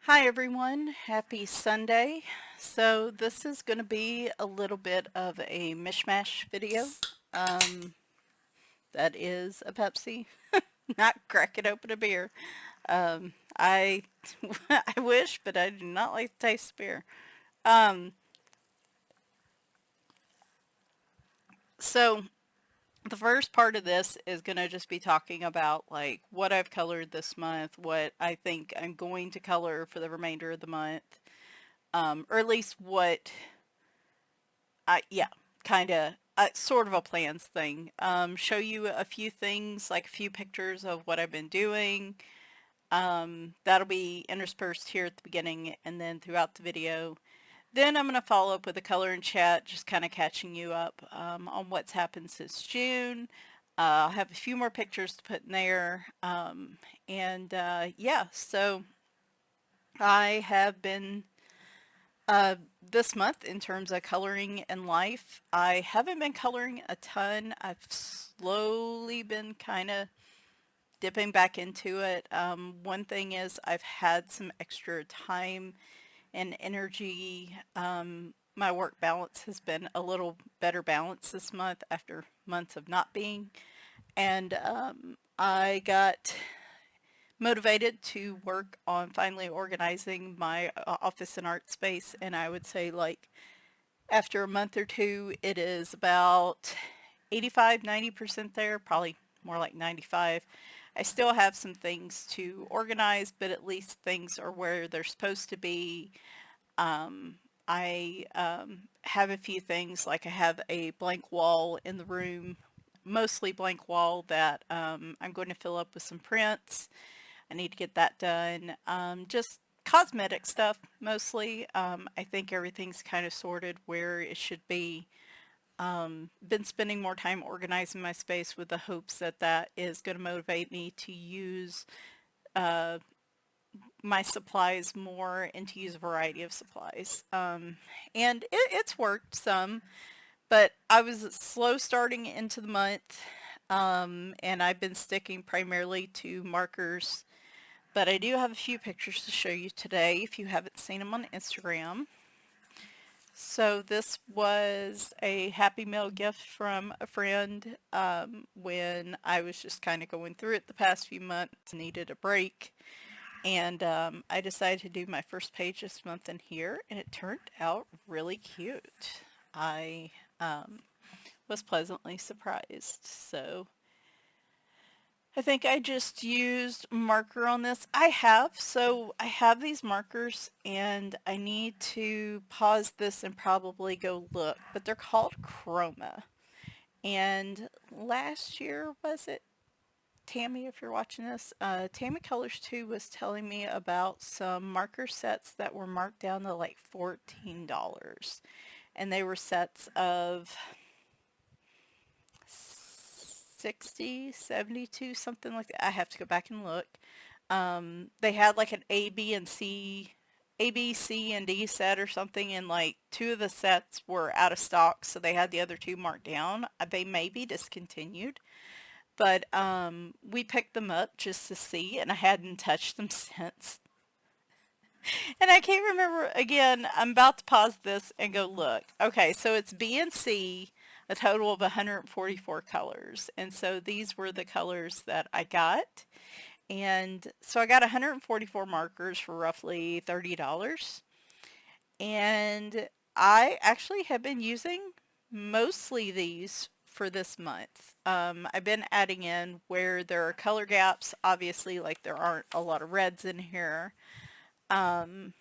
Hi everyone, happy Sunday. So this is going to be a little bit of a mishmash video. Um, that is a Pepsi, not cracking open a beer. I I wish, but I do not like the taste of beer. Um, so the first part of this is going to just be talking about like what I've colored this month, what I think I'm going to color for the remainder of the month, or at least what yeah, kind of sort of a plans thing. Show you a few things, like a few pictures of what I've been doing. That'll be interspersed here at the beginning and then throughout the video. Then I'm going to follow up with a color and chat, just kind of catching you up on what's happened since June. I'll have a few more pictures to put in there. Yeah, so I have been uh, this month, in terms of coloring and life, I haven't been coloring a ton. I've slowly been kind of dipping back into it. One thing is I've had some extra time and energy. My work balance has been a little better balanced this month after months of not being. And I got motivated to work on finally organizing my office and art space. And I would say like after a month or two, it is about 85, 90% there, probably more like 95. I still have some things to organize, but at least things are where they're supposed to be. I have a few things, like I have a blank wall in the room, mostly blank wall that I'm going to fill up with some prints. I need to get that done. Just cosmetic stuff mostly. I think everything's kind of sorted where it should be. Been spending more time organizing my space with the hopes that that is going to motivate me to use uh, my supplies more and to use a variety of supplies. And it's worked some, but I was slow starting into the month, and I've been sticking primarily to markers, but I do have a few pictures to show you today if you haven't seen them on Instagram. So this was a Happy Meal gift from a friend when I was just kind of going through it the past few months, needed a break. And I decided to do my first page this month in here, and it turned out really cute. I was pleasantly surprised. So I think I just used marker on this. I have these markers and I need to pause this and probably go look, but they're called Chroma. And last year, was it Tammy, if you're watching this, Tammy Colors 2 was telling me about some marker sets that were marked down to like $14. And they were sets of 60, 72, something like that. I have to go back and look. They had like an A, B, C, and D set or something, and like two of the sets were out of stock, so they had the other two marked down. They may be discontinued, but we picked them up just to see, and I hadn't touched them since. And I can't remember again. I'm about to pause this and go look. Okay, so it's B and C, a total of 144 colors. And so these were the colors that I got. And so I got 144 markers for roughly $30. And I actually have been using mostly these for this month. I've been adding in where there are color gaps, obviously, like there aren't a lot of reds in here. Um,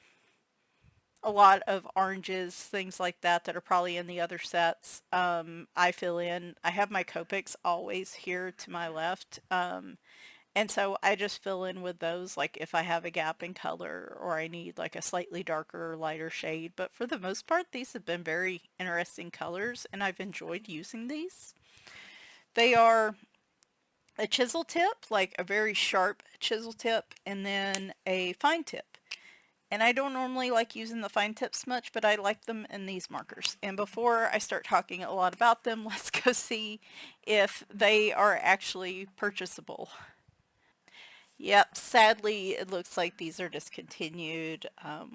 a lot of oranges, things like that that are probably in the other sets. I fill in. I have my Copics always here to my left. And so I just fill in with those, like if I have a gap in color or I need like a slightly darker or lighter shade. But for the most part, these have been very interesting colors and I've enjoyed using these. They are a chisel tip, like a very sharp chisel tip, and then a fine tip. And I don't normally like using the fine tips much, but I like them in these markers. And before I start talking a lot about them, let's go see if they are actually purchasable. Yep, sadly, it looks like these are discontinued.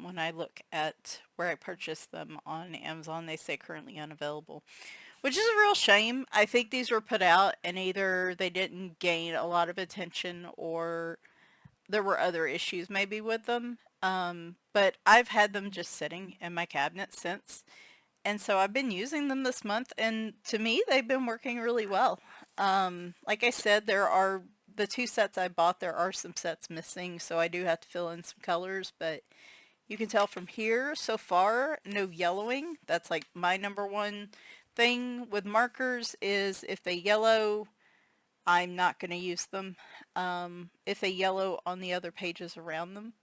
When I look at where I purchased them on Amazon, they say currently unavailable, which is a real shame. I think these were put out and either they didn't gain a lot of attention or there were other issues maybe with them. But I've had them just sitting in my cabinet since. And so I've been using them this month, and to me, they've been working really well. Like I said, there are the two sets I bought, there are some sets missing, so I do have to fill in some colors, but you can tell from here so far, no yellowing. That's like my number one thing with markers is if they yellow, I'm not going to use them. If they yellow on the other pages around them.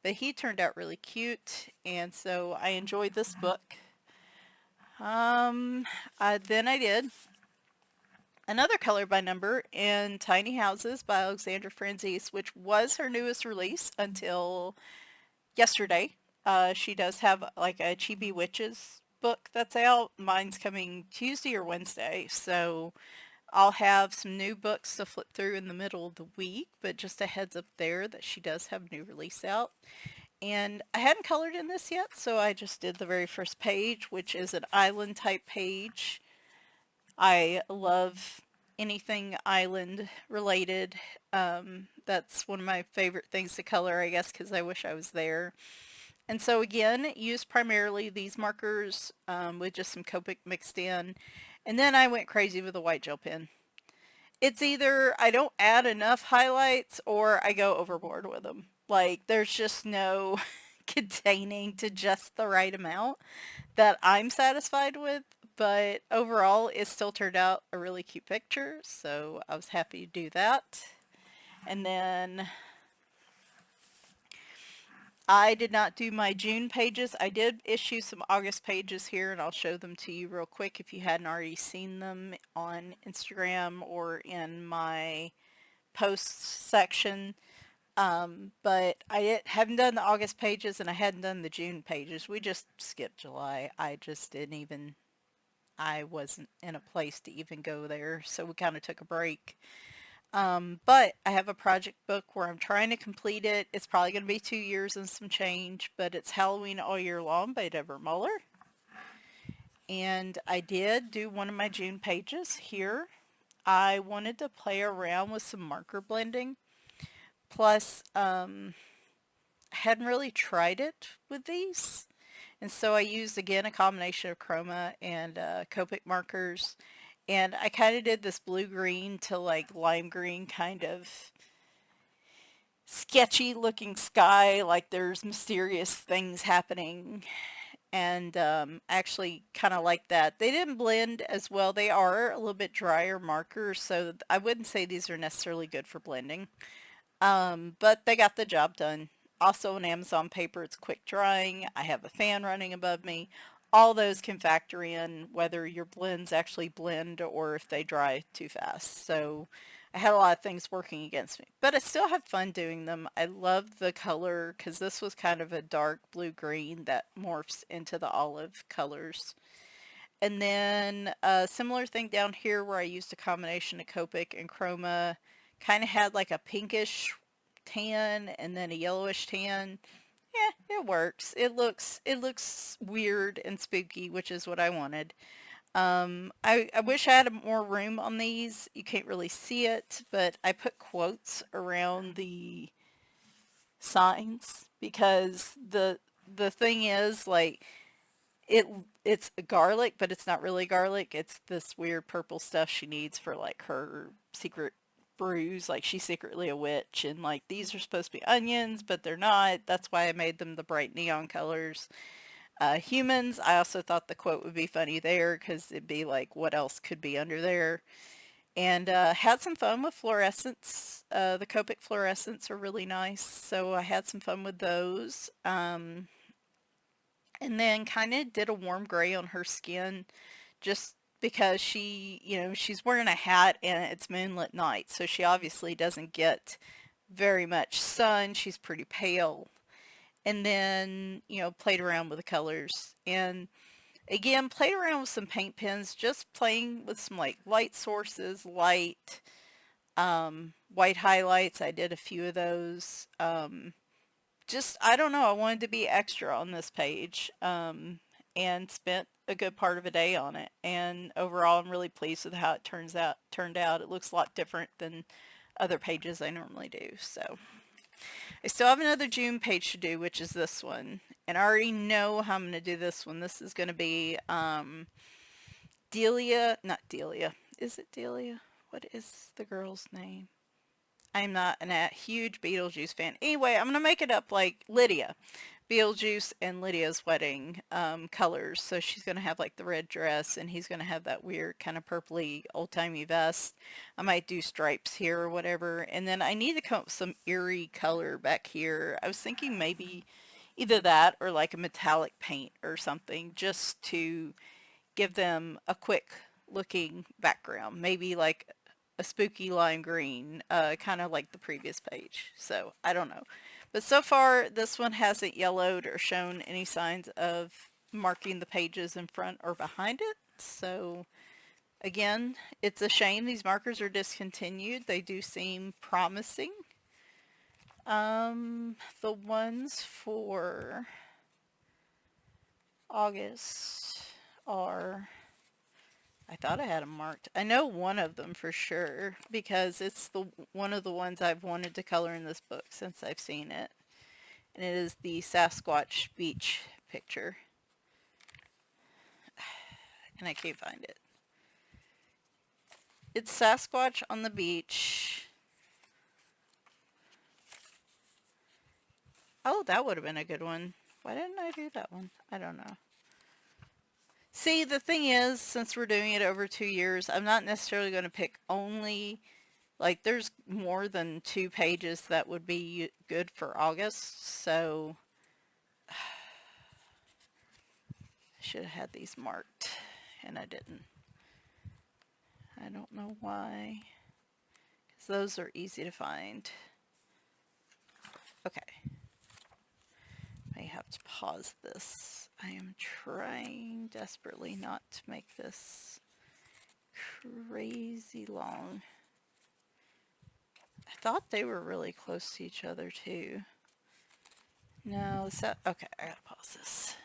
But he turned out really cute, and so I enjoyed this book. Um, then I did another color by number in Tiny Houses by Alexandra Franzese, which was her newest release until yesterday. She does have like a Chibi Witches book that's out. Mine's coming Tuesday or Wednesday, so I'll have some new books to flip through in the middle of the week, but just a heads up there that she does have a new release out. And I hadn't colored in this yet, so I just did the very first page, which is an island type page. I love anything island related. That's one of my favorite things to color, I guess, because I wish I was there. And so again, use primarily these markers with just some Copic mixed in. And then I went crazy with a white gel pen. It's either I don't add enough highlights or I go overboard with them. Like there's just no containing to just the right amount that I'm satisfied with, but overall it still turned out a really cute picture, so I was happy to do that. And then I did not do my June pages. I did issue some August pages here, and I'll show them to you real quick if you hadn't already seen them on Instagram or in my posts section. But haven't done the August pages and I hadn't done the June pages. We just skipped July. I just didn't even, I wasn't in a place to even go there, so we kind of took a break. But I have a project book where I'm trying to complete it. It's probably going to be 2 years and some change, but it's Halloween All Year Long by Deborah Muller. And I did do one of my June pages here. I wanted to play around with some marker blending. Plus, I hadn't really tried it with these. And so I used again a combination of chroma and Copic markers. And I kind of did this blue-green to like lime-green kind of sketchy looking sky, like there's mysterious things happening. And actually kind of like that. They didn't blend as well. They are a little bit drier markers, so I wouldn't say these are necessarily good for blending. But they got the job done. Also on Amazon paper, it's quick drying. I have a fan running above me. All those can factor in whether your blends actually blend or if they dry too fast. So I had a lot of things working against me, but I still had fun doing them. I love the color because this was kind of a dark blue-green that morphs into the olive colors. And then a similar thing down here where I used a combination of Copic and Chroma, kind of had like a pinkish tan and then a yellowish tan. Yeah, it works. It looks weird and spooky, which is what I wanted. I wish I had more room on these. You can't really see it, but I put quotes around the signs because the thing is like it it's garlic, but it's not really garlic. It's this weird purple stuff she needs for like her secret brews. Like she's secretly a witch, and like these are supposed to be onions, but they're not. That's why I made them the bright neon colors. Humans, I also thought the quote would be funny there because it'd be like, what else could be under there? And had some fun with fluorescents. The Copic fluorescents are really nice, so I had some fun with those. And then kind of did a warm gray on her skin just because she's wearing a hat and it's moonlit night, so she obviously doesn't get very much sun. She's pretty pale. And then, played around with the colors. And again, played around with some paint pens, just playing with some like light sources, light, white highlights. I did a few of those. Just, I don't know, I wanted to be extra on this page, and spent a good part of a day on it. And overall, I'm really pleased with how it turned out. It looks a lot different than other pages I normally do. So I still have another June page to do, which is this one. And I already know how I'm going to do this one. This is going to be Delia, not Delia. Is it Delia? What is the girl's name? I'm not a huge Beetlejuice fan. Anyway, I'm going to make it up like Lydia. Beetlejuice and Lydia's wedding colors. So she's going to have like the red dress, and he's going to have that weird kind of purpley old-timey vest. I might do stripes here or whatever. And then I need to come up with some eerie color back here. I was thinking maybe either that or like a metallic paint or something, just to give them a quick looking background. Maybe like a spooky lime green, kind of like the previous page. So I don't know. But so far, this one hasn't yellowed or shown any signs of marking the pages in front or behind it. So again, it's a shame these markers are discontinued. They do seem promising. The ones for August are, I thought I had them marked. I know one of them for sure because it's the one of the ones I've wanted to color in this book since I've seen it. And it is the Sasquatch beach picture. And I can't find it. It's Sasquatch on the beach. Oh, that would have been a good one. Why didn't I do that one? I don't know. See, the thing is, since we're doing it over 2 years, I'm not necessarily going to pick only, like, there's more than 2 pages that would be good for August, so I should have had these marked, and I didn't. I don't know why, because those are easy to find. Okay. I have to pause this. I am trying desperately not to make this crazy long. I thought they were really close to each other too. No, is that, okay, I gotta pause this.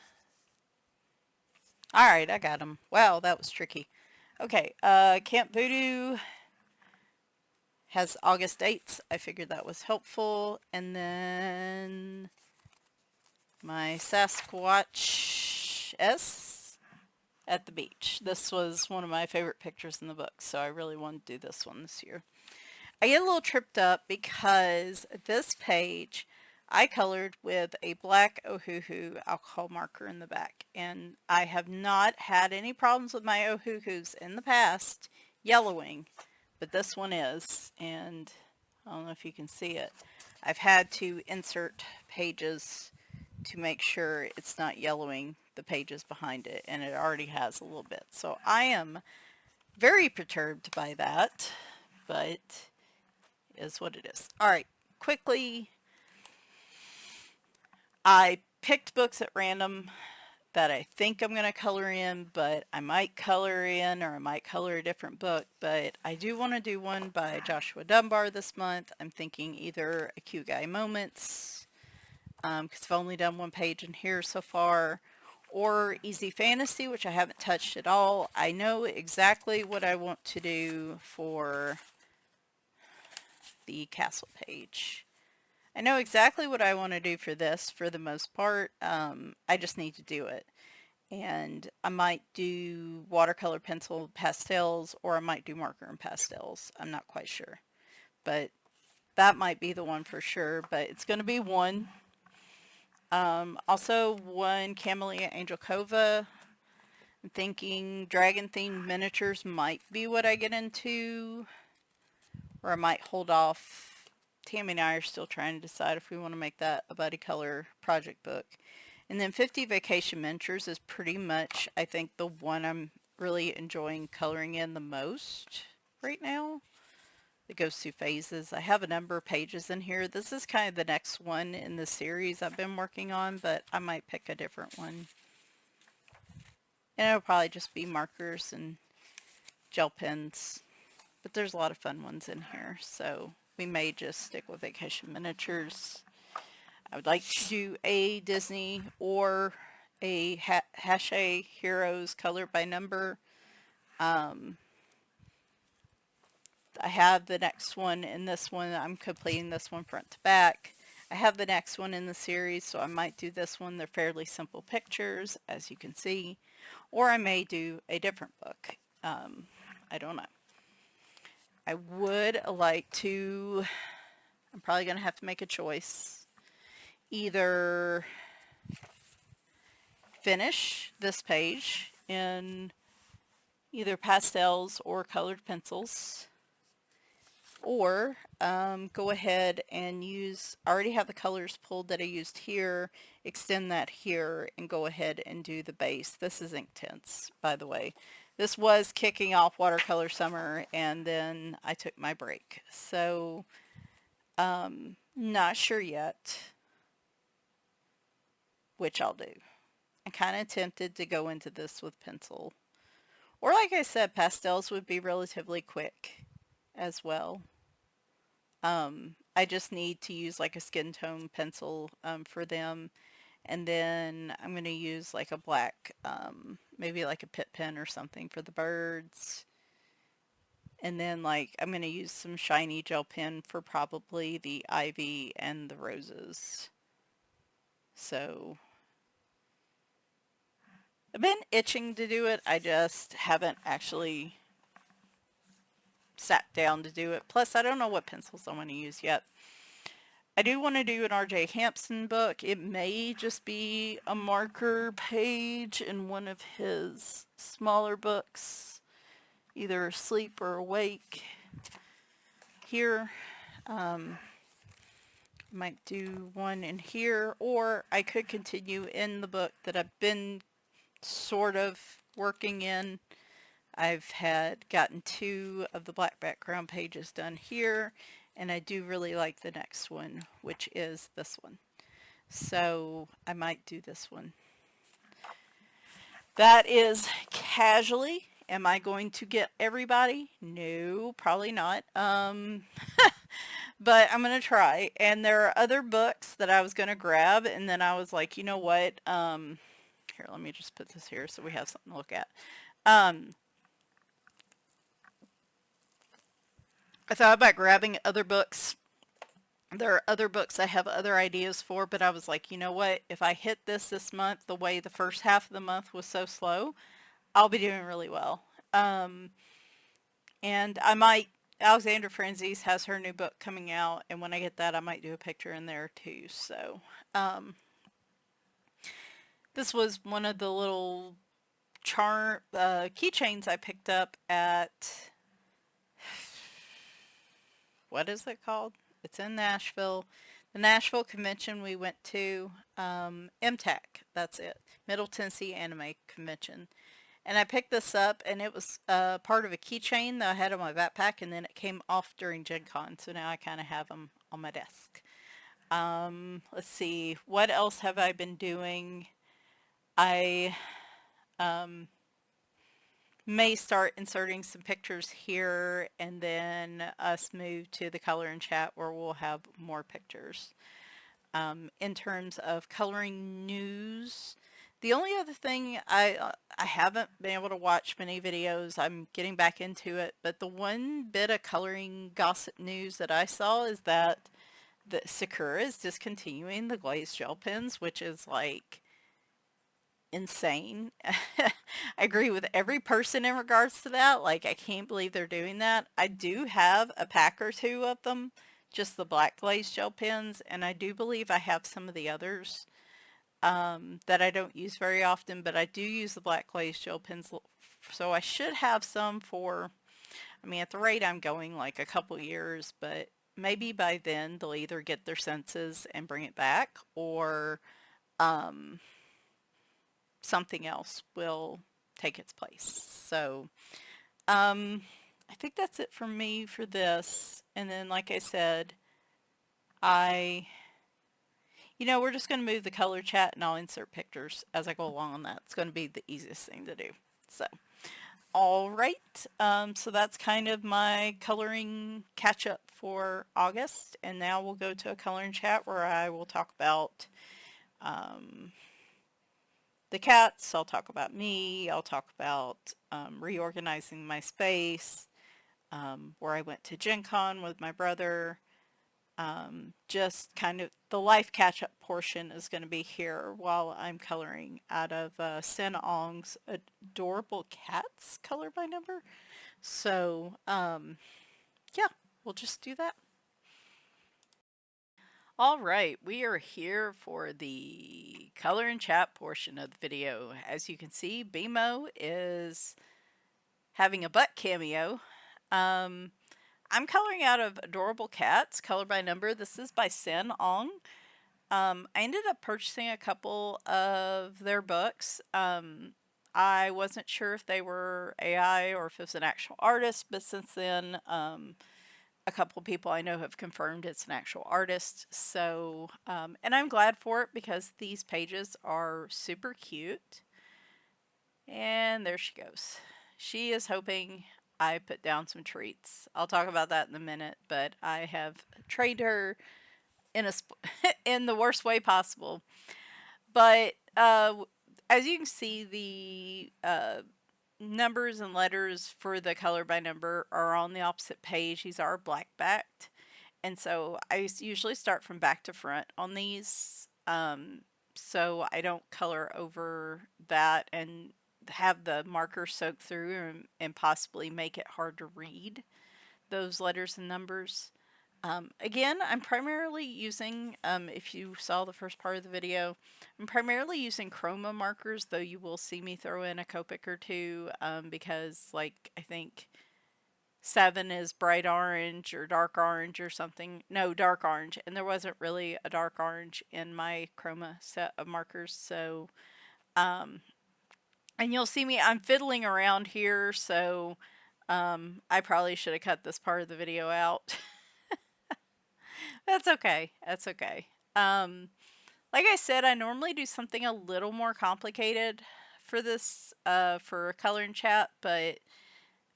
Alright, I got them. Wow, that was tricky. Okay, Camp Voodoo has August dates. I figured that was helpful. And then my Sasquatch S at the beach. This was one of my favorite pictures in the book, so I really wanted to do this one this year. I get a little tripped up because this page I colored with a black Ohuhu alcohol marker in the back, and I have not had any problems with my Ohuhus in the past yellowing, but this one is, and I don't know if you can see it. I've had to insert pages to make sure it's not yellowing the pages behind it, and it already has a little bit. So I am very perturbed by that, but it is what it is. All right, quickly, I picked books at random that I think I'm going to color in, but I might color in or I might color a different book, but I do want to do one by Joshua Dunbar this month. I'm thinking either A Cute Guy Moments, because I've only done one page in here so far, or Easy Fantasy, which I haven't touched at all. I know exactly what I want to do for the castle page. I know exactly what I want to do for this for the most part. I just need to do it. And I might do watercolor pencil pastels, or I might do marker and pastels. I'm not quite sure. But that might be the one for sure. But it's going to be one. Also one Camellia Angel Cova. I'm thinking dragon themed miniatures might be what I get into. Or I might hold off. Tammy and I are still trying to decide if we want to make that a buddy color project book. And then 50 Vacation Miniatures is pretty much, I think, the one I'm really enjoying coloring in the most right now. It goes through phases. I have a number of pages in here. This is kind of the next one in the series I've been working on, but I might pick a different one. And it'll probably just be markers and gel pens. But there's a lot of fun ones in here, so we may just stick with Vacation Miniatures. I would like to do a Disney or a Hachette Heroes color by number. Um, I have the next one in this one. I'm completing this one front to back. I have the next one in the series, so I might do this one. They're fairly simple pictures, as you can see. Or I may do a different book. I don't know. I would like to, I'm probably going to have to make a choice. Either finish this page in either pastels or colored pencils, or go ahead and use, I already have the colors pulled that I used here, extend that here, and go ahead and do the base. This is Inktense, by the way. This was kicking off watercolor summer, and then I took my break. So, not sure yet which I'll do. I'm kind of tempted to go into this with pencil. Or like I said, pastels would be relatively quick as well. I just need to use like a skin tone pencil for them. And then I'm going to use like a black, maybe like a pit pen or something for the birds. And then like I'm going to use some shiny gel pen for probably the ivy and the roses. So I've been itching to do it. I just haven't actually sat down to do it. Plus, I don't know what pencils I want to use yet. I do want to do an R.J. Hampson book. It may just be a marker page in one of his smaller books, either Asleep or Awake. Here, might do one in here, or I could continue in the book that I've been sort of working in. I've had gotten 2 of the black background pages done here, and I do really like the next one, which is this one. So I might do this one. That is casually. Am I going to get everybody? No, probably not. But I'm going to try. And there are other books that I was going to grab, and then I was like, you know what? Here, let me just put this here so we have something to look at. I thought about grabbing other books. There are other books I have other ideas for, but I was like, you know what? If I hit this month the way the first half of the month was so slow, I'll be doing really well. And I might, Alexandra Franzese has her new book coming out, and when I get that, I might do a picture in there too. So, this was one of the little keychains I picked up at, what is it called? It's in Nashville. The Nashville convention we went to, MTAC, that's it. Middle Tennessee Anime Convention. And I picked this up, and it was part of a keychain that I had on my backpack, and then it came off during Gen Con, so now I kind of have them on my desk. Let's see, what else have I been doing? I may start inserting some pictures here, and then us move to the color and chat where we'll have more pictures. In terms of coloring news, the only other thing I haven't been able to watch many videos. I'm getting back into it, but the one bit of coloring gossip news that I saw is that Sakura is discontinuing the glazed gel pens, which is like insane. I agree with every person in regards to that. Like, I can't believe they're doing that. I do have a pack or 2 of them, just the black glazed gel pens, and I do believe I have some of the others that I don't use very often, but I do use the black glazed gel pens, so I should have some for, I mean, at the rate I'm going, like a couple years, but maybe by then they'll either get their senses and bring it back, or something else will take its place. So I think that's it for me for this. And then, like I said, we're just going to move the color chat, and I'll insert pictures as I go along on that. It's going to be the easiest thing to do. So All right. So that's kind of my coloring catch up for August. And now we'll go to a coloring chat where I will talk about um, the cats. I'll talk about me. I'll talk about reorganizing my space, where I went to Gen Con with my brother. Just kind of the life catch up portion is going to be here while I'm coloring out of Sen Ong's Adorable Cats color by number. So, yeah, we'll just do that. All right, we are here for the color and chat portion of the video. As you can see, BMO is having a butt cameo. Um, I'm coloring out of Adorable Cats, color by number. This is by Sen Ong. I ended up purchasing a couple of their books. I wasn't sure if they were AI or if it was an actual artist, but since then, a couple of people I know have confirmed it's an actual artist. So, and I'm glad for it because these pages are super cute. And there she goes. She is hoping I put down some treats. I'll talk about that in a minute, but I have trained her in a in the worst way possible. But as you can see, the numbers and letters for the color by number are on the opposite page. These are black backed. And so I usually start from back to front on these. So I don't color over that and have the marker soak through and possibly make it hard to read those letters and numbers. Again, I'm primarily using, if you saw the first part of the video, I'm primarily using chroma markers, though you will see me throw in a Copic or two, because like I think 7 is bright orange or dark orange or something. No, dark orange. And there wasn't really a dark orange in my chroma set of markers. So, and you'll see me, I'm fiddling around here. So, I probably should have cut this part of the video out. That's okay. That's okay. Like I said, I normally do something a little more complicated for this, for a coloring chat, but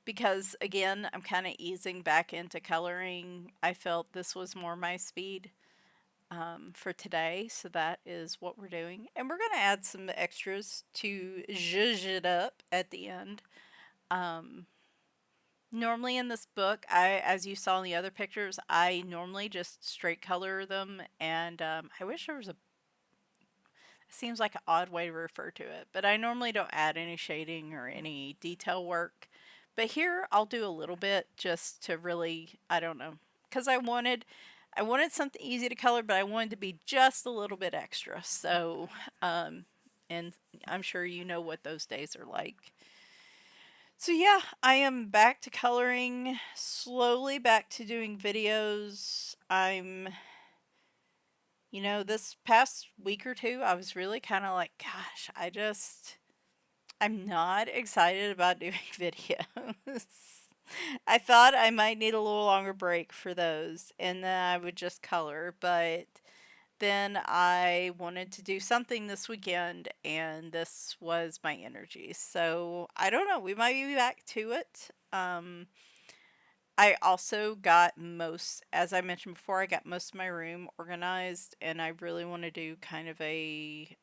because again, I'm kind of easing back into coloring, I felt this was more my speed for today. So that is what we're doing. And we're going to add some extras to zhuzh it up at the end. Normally in this book, as you saw in the other pictures, I normally just straight color them. And I wish there was a, seems like an odd way to refer to it, but I normally don't add any shading or any detail work. But here I'll do a little bit just to really, I don't know, because I wanted something easy to color, but I wanted to be just a little bit extra. So, and I'm sure you know what those days are like. So yeah, I am back to coloring, slowly back to doing videos. You know, this past week or two, I was really kind of like, gosh, I'm not excited about doing videos. I thought I might need a little longer break for those and then I would just color, but then I wanted to do something this weekend and this was my energy. So I don't know, we might be back to it. I also got most, as I mentioned before, I got most of my room organized and I really want to do kind of a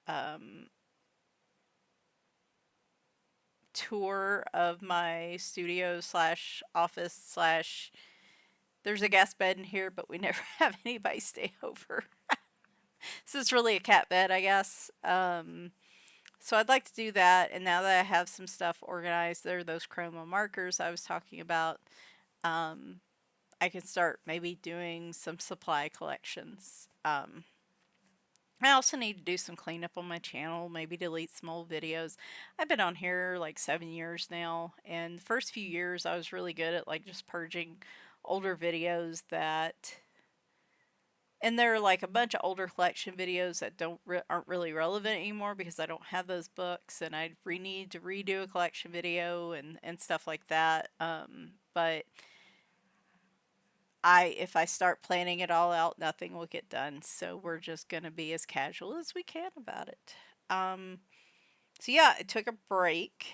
tour of my studio slash office slash, there's a guest bed in here, but we never have anybody stay over. So it's really a cat bed, I guess. So I'd like to do that. And now that I have some stuff organized, there are those chroma markers I was talking about. I can start maybe doing some supply collections. I also need to do some cleanup on my channel, maybe delete some old videos. I've been on here like 7 years now, and the first few years I was really good at like just purging older videos that, and there are like a bunch of older collection videos that aren't really relevant anymore because I don't have those books, and I need to redo a collection video and stuff like that. But if I start planning it all out, nothing will get done. So we're just going to be as casual as we can about it. So yeah, I took a break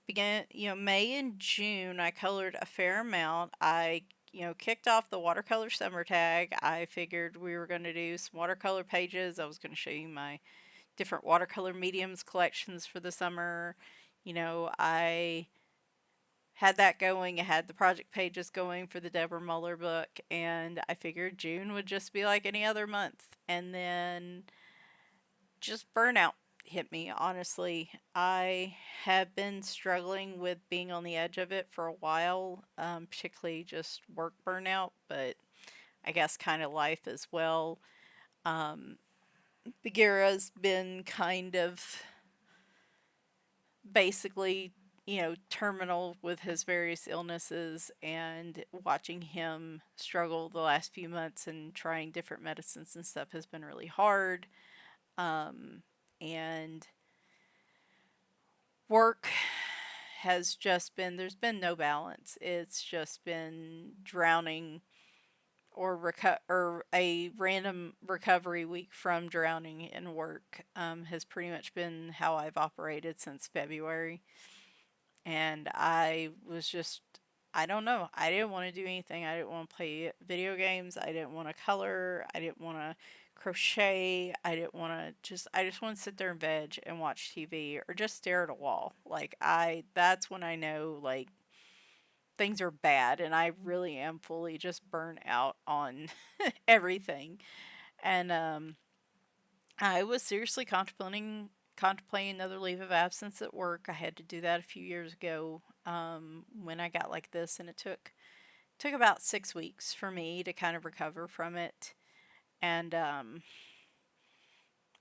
began, May and June, I colored a fair amount. I, kicked off the watercolor summer tag. I figured we were going to do some watercolor pages. I was going to show you my different watercolor mediums collections for the summer. I had that going. I had the project pages going for the Deborah Muller book, and I figured June would just be like any other month. And then just burnout hit me, honestly. I have been struggling with being on the edge of it for a while, particularly just work burnout, but I guess kind of life as well. Um, Bagheera's been kind of basically, terminal with his various illnesses, and watching him struggle the last few months and trying different medicines and stuff has been really hard. And work has just been, there's been no balance. It's just been drowning or a random recovery week from drowning in work has pretty much been how I've operated since February. And I was just, I don't know. I didn't want to do anything. I didn't want to play video games. I didn't want to color. I didn't want to crochet. I didn't want to just, I just want to sit there and veg and watch TV or just stare at a wall. That's when I know, like, things are bad and I really am fully just burnt out on everything. And I was seriously contemplating another leave of absence at work. I had to do that a few years ago when I got like this, and it took about 6 weeks for me to kind of recover from it. And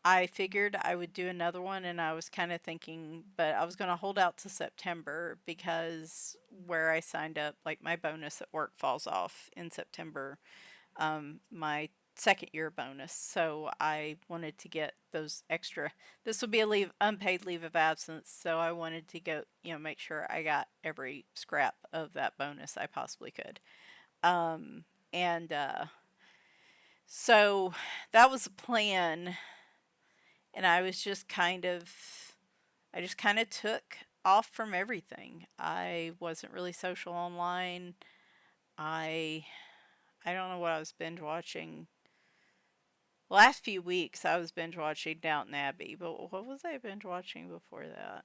I figured I would do another one, and I was kind of thinking, but I was going to hold out to September because where I signed up, like my bonus at work falls off in September, my second year bonus. So I wanted to get those extra. This would be a unpaid leave of absence. So I wanted to go, make sure I got every scrap of that bonus I possibly could. And so that was a plan. And I just kind of took off from everything. I wasn't really social online. I, I don't know what I was binge watching. Last few weeks, I was binge watching Downton Abbey, but what was I binge watching before that?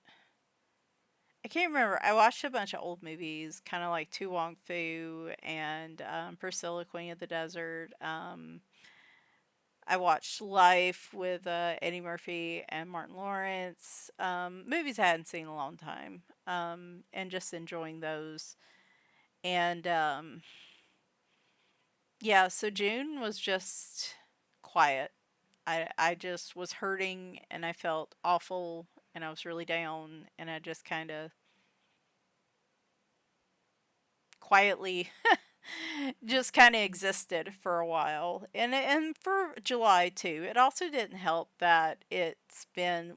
I can't remember. I watched a bunch of old movies, kind of like Tu Wong Fu and Priscilla, Queen of the Desert. I watched Life with Eddie Murphy and Martin Lawrence. Movies I hadn't seen in a long time, and just enjoying those. And yeah, so June was just quiet. I just was hurting and I felt awful and I was really down, and I just kind of quietly just kind of existed for a while. And for July too. It also didn't help that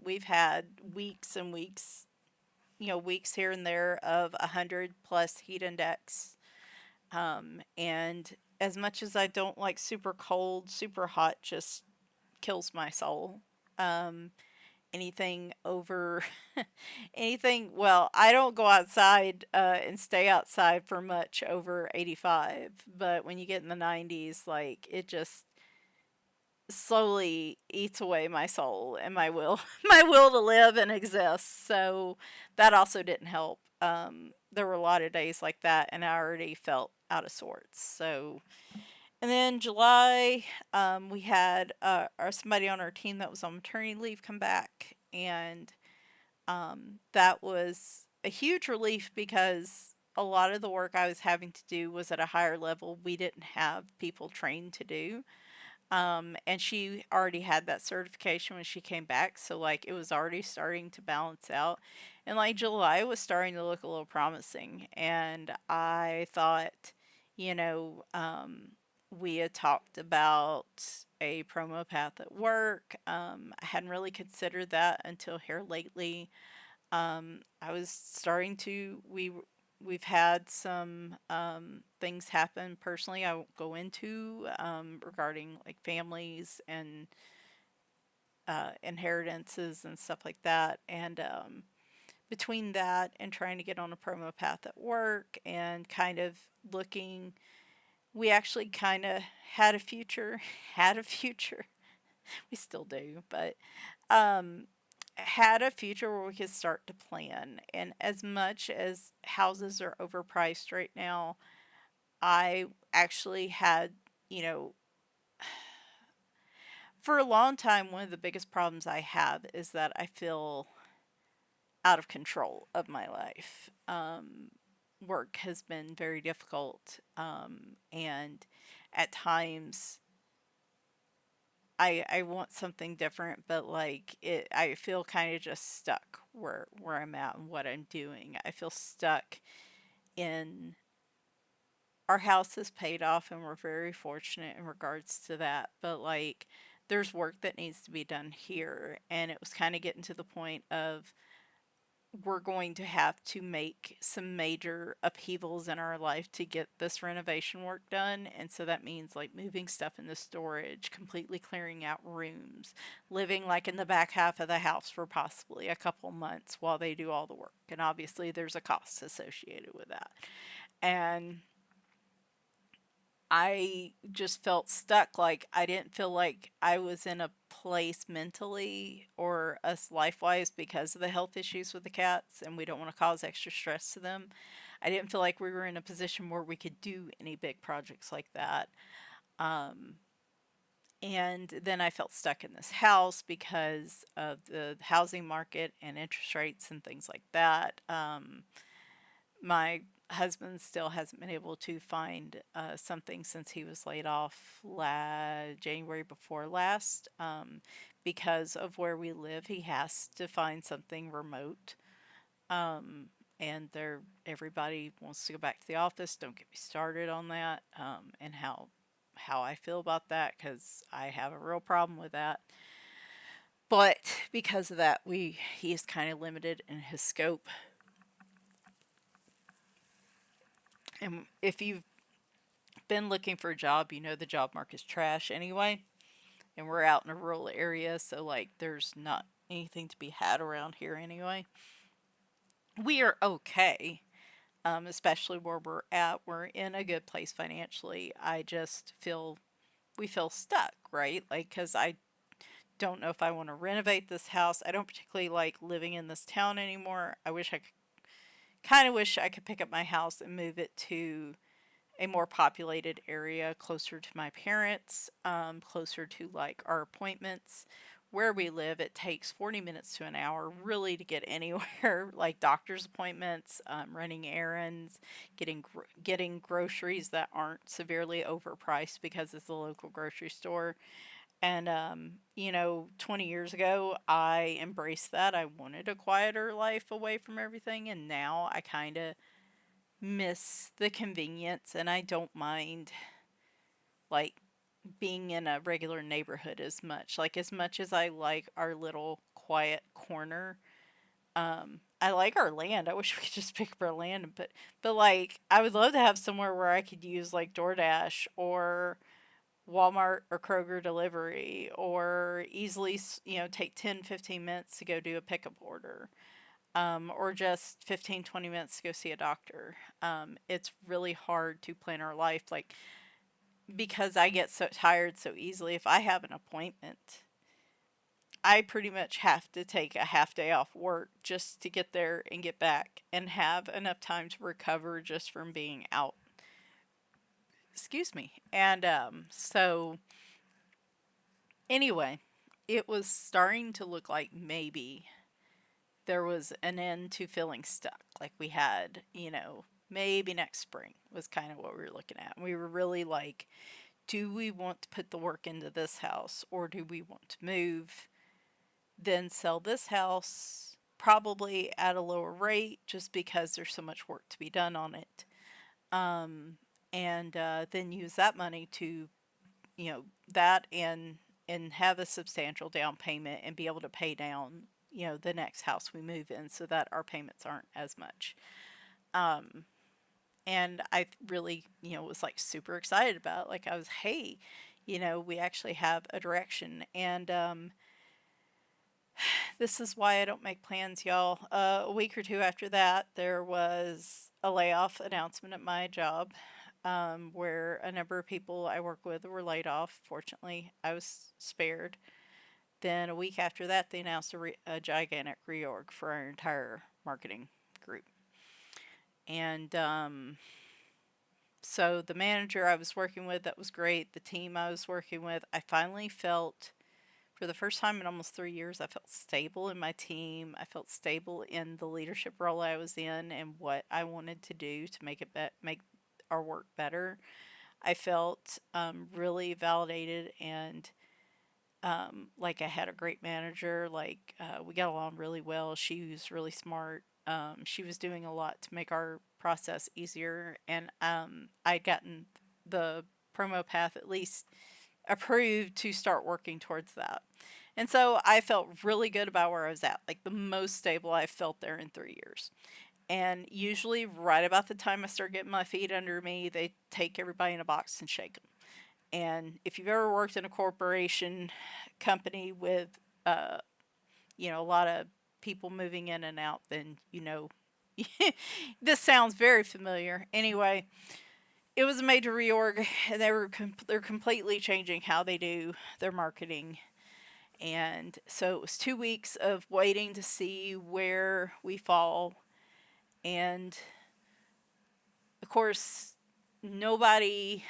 we've had weeks and weeks, weeks here and there of 100 plus heat index. And as much as I don't like super cold, super hot just kills my soul. Um, Anything over well, I don't go outside and stay outside for much over 85, but when you get in the 90s, like, it just slowly eats away my soul and my will my will to live and exist. So that also didn't help. There were a lot of days like that and I already felt out of sorts. So, and then July, we had somebody on our team that was on maternity leave come back, and that was a huge relief because a lot of the work I was having to do was at a higher level we didn't have people trained to do. And she already had that certification when she came back, so like it was already starting to balance out. And like July was starting to look a little promising, and I thought, you know, we had talked about a promo path at work. I hadn't really considered that until here lately. I was starting to we've had some things happen personally I won't go into regarding like families and inheritances and stuff like that. And between that and trying to get on a promo path at work and kind of looking, we actually kind of had a future, had a future. We still do, but um, had a future where we could start to plan. And as much as houses are overpriced right now, I actually had, you know, for a long time, one of the biggest problems I have is that I feel out of control of my life. Work has been very difficult, and at times I want something different, but like it, I feel kind of just stuck where I'm at and what I'm doing. I feel stuck in our house is paid off, and we're very fortunate in regards to that. But like, there's work that needs to be done here, and it was kind of getting to the point of we're going to have to make some major upheavals in our life to get this renovation work done. And so that means like moving stuff into storage, completely clearing out rooms, living like in the back half of the house for possibly a couple months while they do all the work. And obviously, there's a cost associated with that. And I just felt stuck. Like, I didn't feel like I was in a place mentally or us life wise because of the health issues with the cats, and we don't want to cause extra stress to them. I didn't feel like we were in a position where we could do any big projects like that. Um, and then I felt stuck in this house because of the housing market and interest rates and things like that. My husband still hasn't been able to find something since he was laid off January before last. Because of where we live, he has to find something remote. Um, and everybody wants to go back to the office. Don't get me started on that, and how I feel about that, because I have a real problem with that. But because of that, he is kind of limited in his scope. And if you've been looking for a job, you know the job market's trash anyway. And we're out in a rural area, so like there's not anything to be had around here anyway. We are okay, especially where we're at. We're in a good place financially. I just feel we feel stuck, right? Like, because I don't know if I want to renovate this house. I don't particularly like living in this town anymore. Kind of wish I could pick up my house and move it to a more populated area closer to my parents, closer to like our appointments. Where we live, it takes 40 minutes to an hour really to get anywhere, like doctor's appointments, running errands, getting groceries that aren't severely overpriced because it's a local grocery store. And 20 years ago, I embraced that. I wanted a quieter life away from everything, and now I kind of miss the convenience, and I don't mind like being in a regular neighborhood as much. Like, as much as I like our little quiet corner, I like our land. I wish we could just pick up our land, but like I would love to have somewhere where I could use like DoorDash or Walmart or Kroger delivery, or easily, take 10, 15 minutes to go do a pickup order, or just 15, 20 minutes to go see a doctor. It's really hard to plan our life, like, because I get so tired so easily. If I have an appointment, I pretty much have to take a half day off work just to get there and get back and have enough time to recover just from being out. Excuse me. And so, anyway, it was starting to look like maybe there was an end to feeling stuck. Like we had, maybe next spring was kind of what we were looking at. And we were really like, do we want to put the work into this house, or do we want to move, then sell this house probably at a lower rate just because there's so much work to be done on it? Um, and then use that money to, that and have a substantial down payment and be able to pay down, the next house we move in, so that our payments aren't as much. Um, and I really, was like super excited about it. Like, I was, hey, we actually have a direction. And This is why I don't make plans, y'all. A week or two after that, there was a layoff announcement at my job, where a number of people I work with were laid off. Fortunately, I was spared. Then a week after that, they announced a gigantic reorg for our entire marketing group. And so the manager I was working with, that was great. The team I was working with, I finally felt, for the first time in almost 3 years, I felt stable in my team. I felt stable in the leadership role I was in and what I wanted to do to make our work better. I felt really validated and like I had a great manager. Like we got along really well. She was really smart. She was doing a lot to make our process easier, and I'd gotten the promo path at least approved to start working towards that. And so I felt really good about where I was at, like the most stable I've felt there in 3 years. And usually, right about the time I start getting my feet under me, they take everybody in a box and shake them. And if you've ever worked in a corporation company with, uh, a lot of people moving in and out, then this sounds very familiar. Anyway, it was a major reorg, and they're completely changing how they do their marketing. And so it was 2 weeks of waiting to see where we fall. And of course, nobody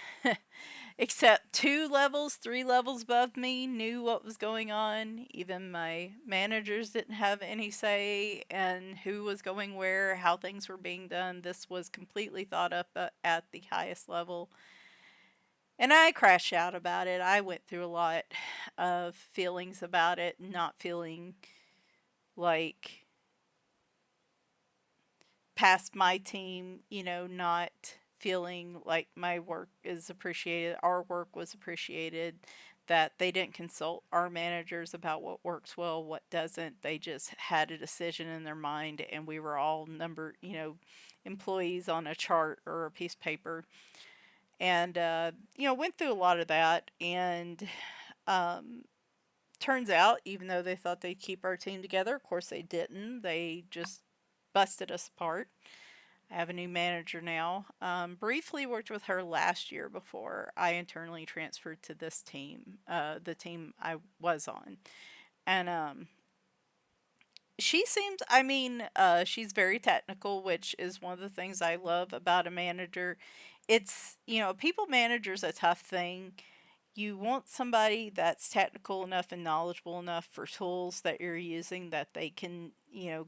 except 2 levels, 3 levels above me knew what was going on. Even my managers didn't have any say in who was going where, how things were being done. This was completely thought up at the highest level. And I crashed out about it. I went through a lot of feelings about it, not feeling like past my team, not feeling like my work is appreciated, our work was appreciated, that they didn't consult our managers about what works well, what doesn't. They just had a decision in their mind, and we were all employees on a chart or a piece of paper. And, went through a lot of that. And um, turns out, even though they thought they'd keep our team together, of course they didn't. They just busted us apart. I have a new manager now. Briefly worked with her last year before I internally transferred to this team, the team I was on. And she seems, she's very technical, which is one of the things I love about a manager. It's, a people manager's a tough thing. You want somebody that's technical enough and knowledgeable enough for tools that you're using that they can,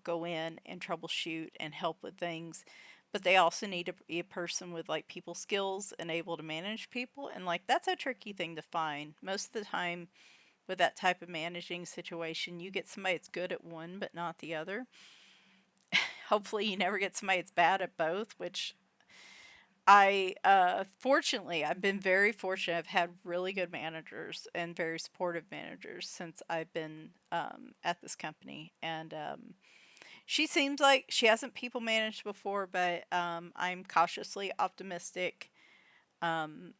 go in and troubleshoot and help with things. But they also need to be a person with like people skills and able to manage people. And like that's a tricky thing to find. Most of the time with that type of managing situation, you get somebody that's good at one but not the other. Hopefully you never get somebody that's bad at both, which fortunately, I've been very fortunate. I've had really good managers and very supportive managers since I've been at this company. And she seems like she hasn't people managed before, but I'm cautiously optimistic. Um,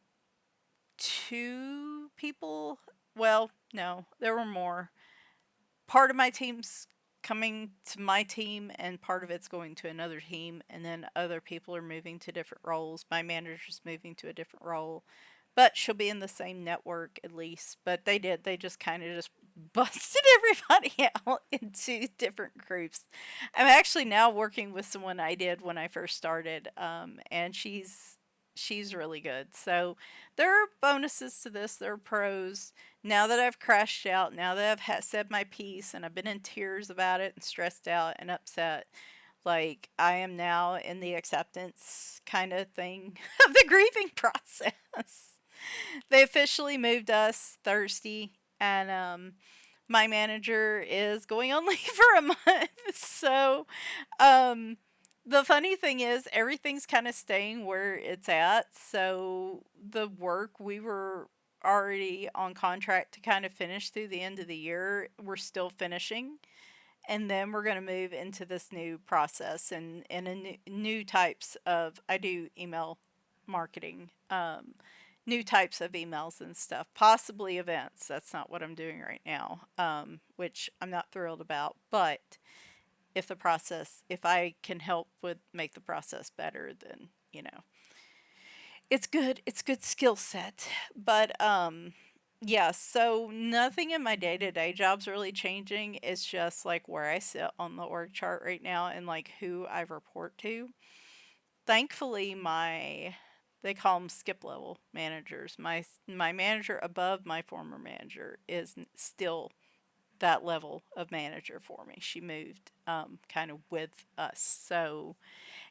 2 people, well, no, there were more. Part of my team's coming to my team and part of it's going to another team, and then other people are moving to different roles. My manager's moving to a different role, but she'll be in the same network at least. But they just kind of just busted everybody out into different groups. I'm actually now working with someone I did when I first started, and she's really good. So there are bonuses to this, there are pros. Now that I've crashed out, now that I've said my piece and I've been in tears about it and stressed out and upset, like I am now in the acceptance kind of thing of the grieving process. They officially moved us Thursday, and my manager is going on leave for a month. So um, the funny thing is, everything's kind of staying where it's at. So the work we were already on contract to kind of finish through the end of the year, we're still finishing. And then we're going to move into this new process and a new types of, I do email marketing. new types of emails and stuff, possibly events. That's not what I'm doing right now, which I'm not thrilled about. But if I can help with make the process better, then it's good. It's good skill set. But yeah, so nothing in my day-to-day job's really changing. It's just like where I sit on the org chart right now and like who I report to. Thankfully, my they call them skip level managers. My manager above my former manager is still that level of manager for me. She moved kind of with us. So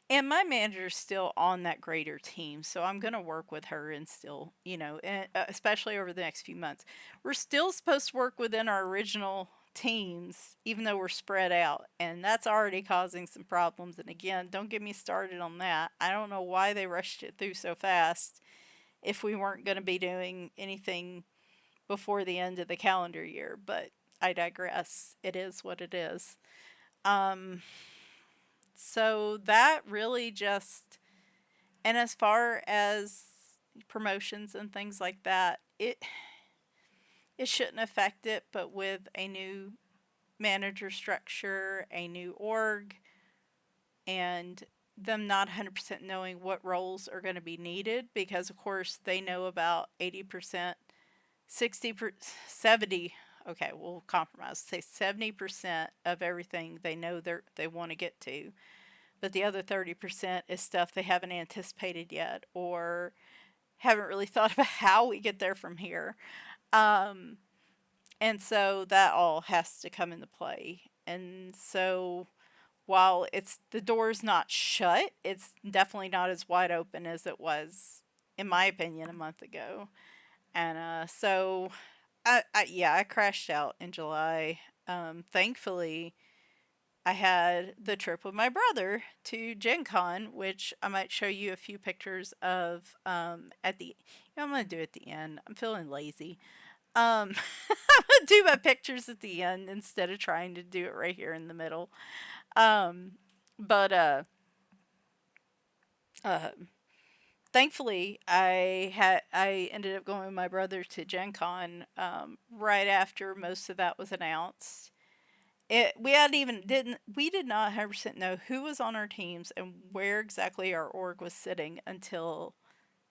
and my manager's still on that greater team, so I'm going to work with her and still, and, especially over the next few months. We're still supposed to work within our original teams, even though we're spread out, and that's already causing some problems. And again, don't get me started on that. I don't know why they rushed it through so fast if we weren't going to be doing anything before the end of the calendar year, but I digress. It is what it is. Um, so that really just, and as far as promotions and things like that, it shouldn't affect it, but with a new manager structure, a new org, and them not 100% knowing what roles are going to be needed, because of course they know about 80%, 70, okay, we'll compromise, say 70% of everything they know they want to get to, but the other 30% is stuff they haven't anticipated yet or haven't really thought about how we get there from here. Um, and so that all has to come into play. And so while it's the door's not shut, it's definitely not as wide open as it was, in my opinion, a month ago. And so, yeah, I crashed out in July. Thankfully, I had the trip with my brother to Gen Con, which I might show you a few pictures of at the, I'm going to do it at the end. I'm feeling lazy. I'm going to do my pictures at the end instead of trying to do it right here in the middle. Um, but uh, thankfully, I ended up going with my brother to Gen Con right after most of that was announced. We hadn't even didn't we did not 100% know who was on our teams and where exactly our org was sitting until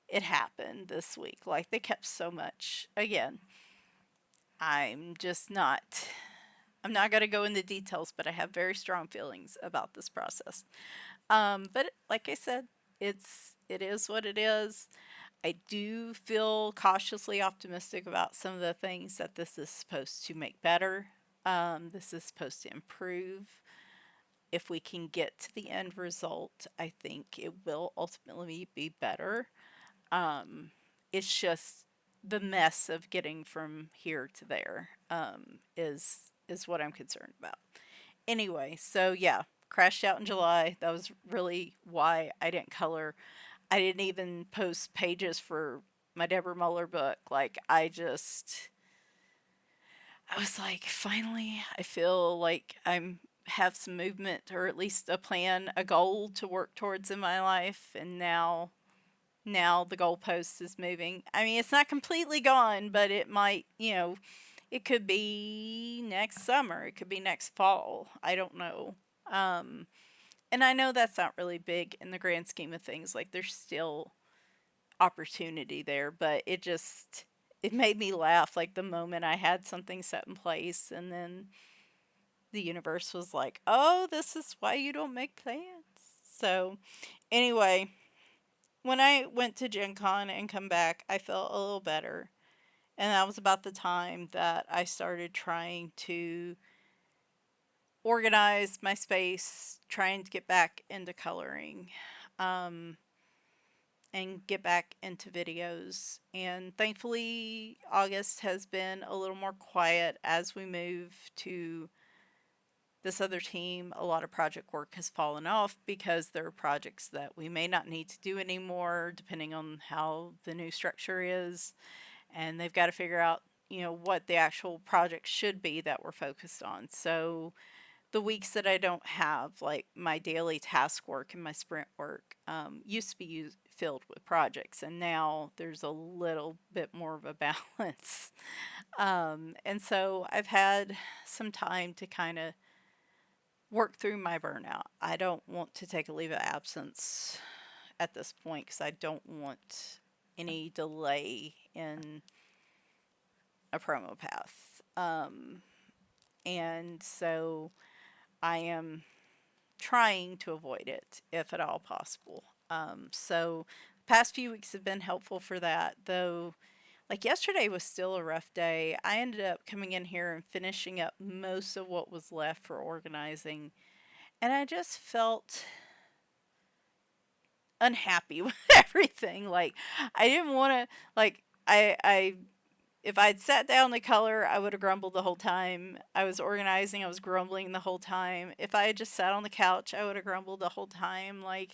it happened this week. Like they kept so much. Again, I'm just not I'm not going to go into details, but I have very strong feelings about this process. But like I said, it is what it is. I do feel cautiously optimistic about some of the things that this is supposed to make better. This is supposed to improve. If we can get to the end result, I think it will ultimately be better. It's just the mess of getting from here to there is what I'm concerned about. Anyway, so yeah, crashed out in July. That was really why I didn't color. I didn't even post pages for my Deborah Muller book. Like I was like, finally, I feel like I'm have some movement or at least a plan, a goal to work towards in my life. And now the goalpost is moving. I mean, it's not completely gone, but it might, it could be next summer. It could be next fall. I don't know. Um, and I know that's not really big in the grand scheme of things. Like there's still opportunity there, but it made me laugh like the moment I had something set in place and then the universe was like, "Oh, this is why you don't make plans." So, anyway, when I went to Gen Con and come back, I felt a little better. And that was about the time that I started trying to organize my space, trying to get back into coloring. Um, and get back into videos. And thankfully, August has been a little more quiet as we move to this other team. A lot of project work has fallen off because there are projects that we may not need to do anymore, depending on how the new structure is. And they've got to figure out, what the actual project should be that we're focused on. So the weeks that I don't have like my daily task work and my sprint work used to be filled with projects, and now there's a little bit more of a balance. And so I've had some time to kind of work through my burnout. I don't want to take a leave of absence at this point because I don't want any delay in a promo path. And so I am trying to avoid it if at all possible. So past few weeks have been helpful for that, though. Like yesterday was still a rough day. I ended up coming in here and finishing up most of what was left for organizing, and I just felt unhappy with everything. Like I didn't want to like I if I'd sat down to color, I would have grumbled the whole time. I was organizing, I was grumbling the whole time. If I had just sat on the couch, I would have grumbled the whole time. Like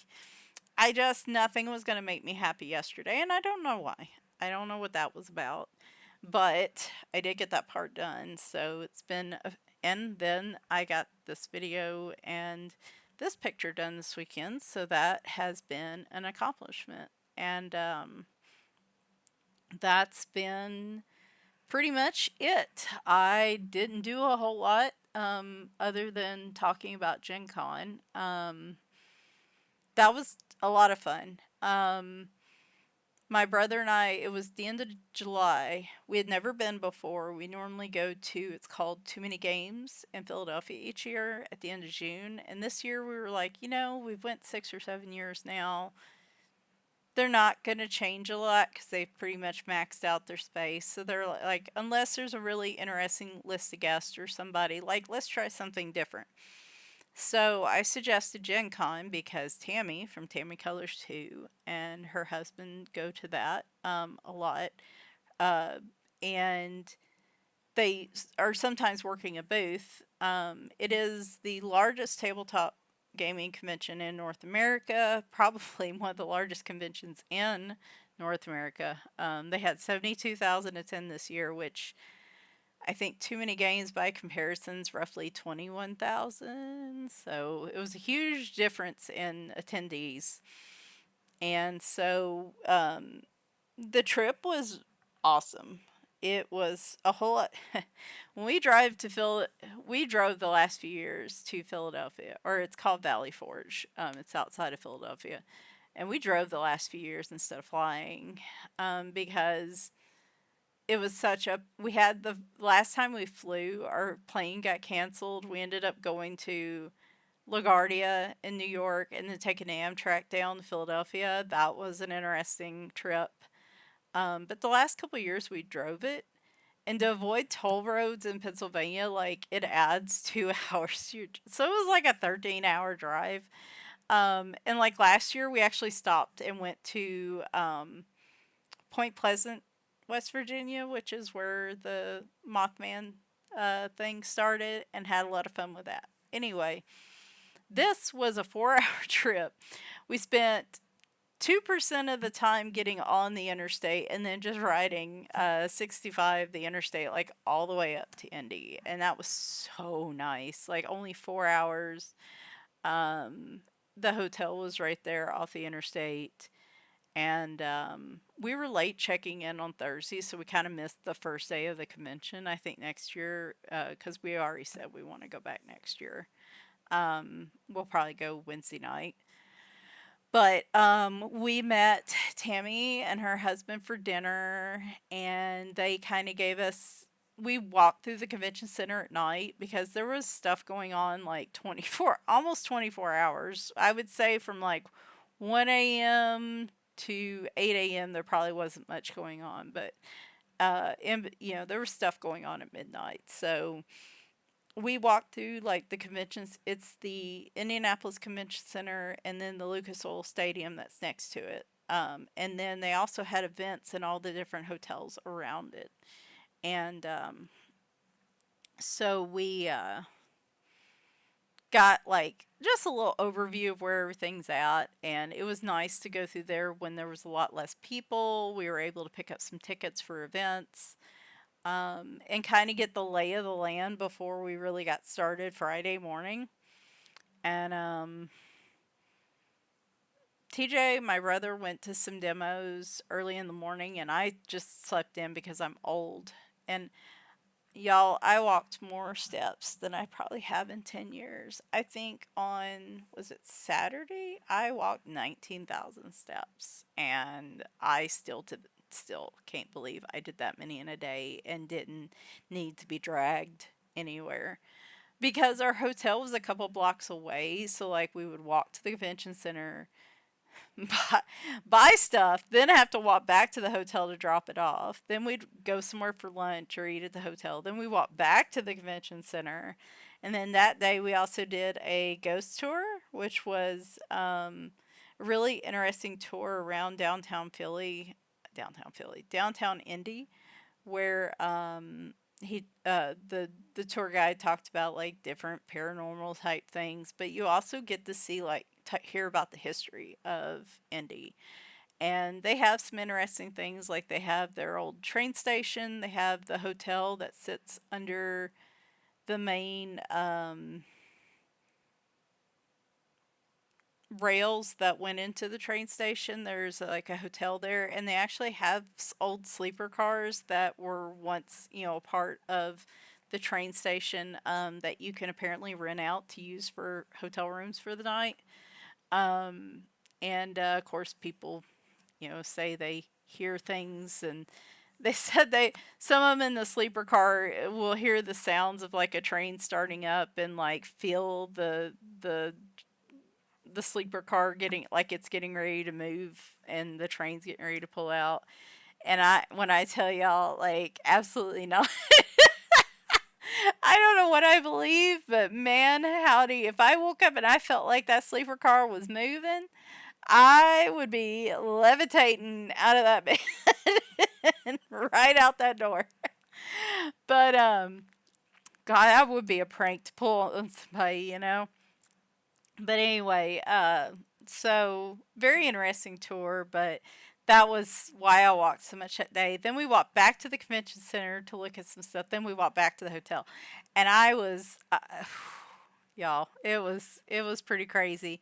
I just nothing was going to make me happy yesterday, and I don't know why. I don't know what that was about. But I did get that part done, so it's been and then I got this video and this picture done this weekend, so that has been an accomplishment. And that's been pretty much it. I didn't do a whole lot other than talking about Gen Con. That was a lot of fun. My brother and I, it was the end of July. We had never been before. We normally go to, it's called Too Many Games in Philadelphia each year at the end of June. And this year we were like, we've went 6 or 7 years now. They're not going to change a lot because they've pretty much maxed out their space. So they're like, unless there's a really interesting list of guests or somebody, like, let's try something different. So I suggested Gen Con because Tammy from Tammy Colors 2 and her husband go to that a lot. Uh, and they are sometimes working a booth. It is the largest tabletop gaming convention in North America, probably one of the largest conventions in North America. They had 72,000 attend this year, which I think Too Many Games by comparison's roughly 21,000. So it was a huge difference in attendees. And so the trip was awesome. It was a whole lot. When we drove the last few years to Philadelphia, or it's called Valley Forge. It's outside of Philadelphia. And we drove the last few years instead of flying because it was we had the last time we flew, our plane got canceled. We ended up going to LaGuardia in New York and then taking an Amtrak down to Philadelphia. That was an interesting trip. But the last couple of years we drove it. And to avoid toll roads in Pennsylvania, like it adds 2 hours. So it was like a 13-hour drive. And like last year, we actually stopped and went to Point Pleasant, West Virginia, which is where the Mothman thing started, and had a lot of fun with that. Anyway, this was a 4 hour trip. We spent 2% of the time getting on the interstate and then just riding 65 the interstate like all the way up to Indy, and that was so nice. Like only 4 hours. The hotel was right there off the interstate, and we were late checking in on Thursday, so we kind of missed the first day of the convention. I think next year, because we already said we want to go back next year, we'll probably go Wednesday night. But we met Tammy and her husband for dinner, and they kind of gave us. We walked through the convention center at night because there was stuff going on like 24, almost 24 hours. I would say from like 1 a.m. to 8 a.m. there probably wasn't much going on, but there was stuff going on at midnight. So we walked through like the conventions. It's the Indianapolis Convention Center and then the Lucas Oil Stadium that's next to it. And then they also had events in all the different hotels around it. And so we got like just a little overview of where everything's at. And it was nice to go through there when there was a lot less people. We were able to pick up some tickets for events. and kind of get the lay of the land before we really got started Friday morning. And TJ, my brother, went to some demos early in the morning, and I just slept in because I'm old. And y'all, I walked more steps than I probably have in 10 years. I think on, was it Saturday? I walked 19,000 steps, and I still can't believe I did that many in a day and didn't need to be dragged anywhere. Because our hotel was a couple blocks away, so like we would walk to the convention center, buy, buy stuff, then have to walk back to the hotel to drop it off. Then we'd go somewhere for lunch or eat at the hotel. Then we walk back to the convention center. And then that day we also did a ghost tour, which was a really interesting tour around downtown Indy, where the tour guide talked about like different paranormal type things, but you also get to see like hear about the history of Indy. And they have some interesting things, like they have their old train station, they have the hotel that sits under the main rails that went into the train station. There's like a hotel there, and they actually have old sleeper cars that were once, a part of the train station, that you can apparently rent out to use for hotel rooms for the night. Um, and of course, people, say they hear things, and they said some of them in the sleeper car will hear the sounds of like a train starting up and like feel the sleeper car getting like it's getting ready to move and the train's getting ready to pull out. And when I tell y'all, like, absolutely not. I don't know what I believe, but man, howdy, if I woke up and I felt like that sleeper car was moving, I would be levitating out of that bed and right out that door. But God, that would be a prank to pull on somebody. But anyway, so very interesting tour, but that was why I walked so much that day. Then we walked back to the convention center to look at some stuff. Then we walked back to the hotel, and I was, y'all, it was pretty crazy.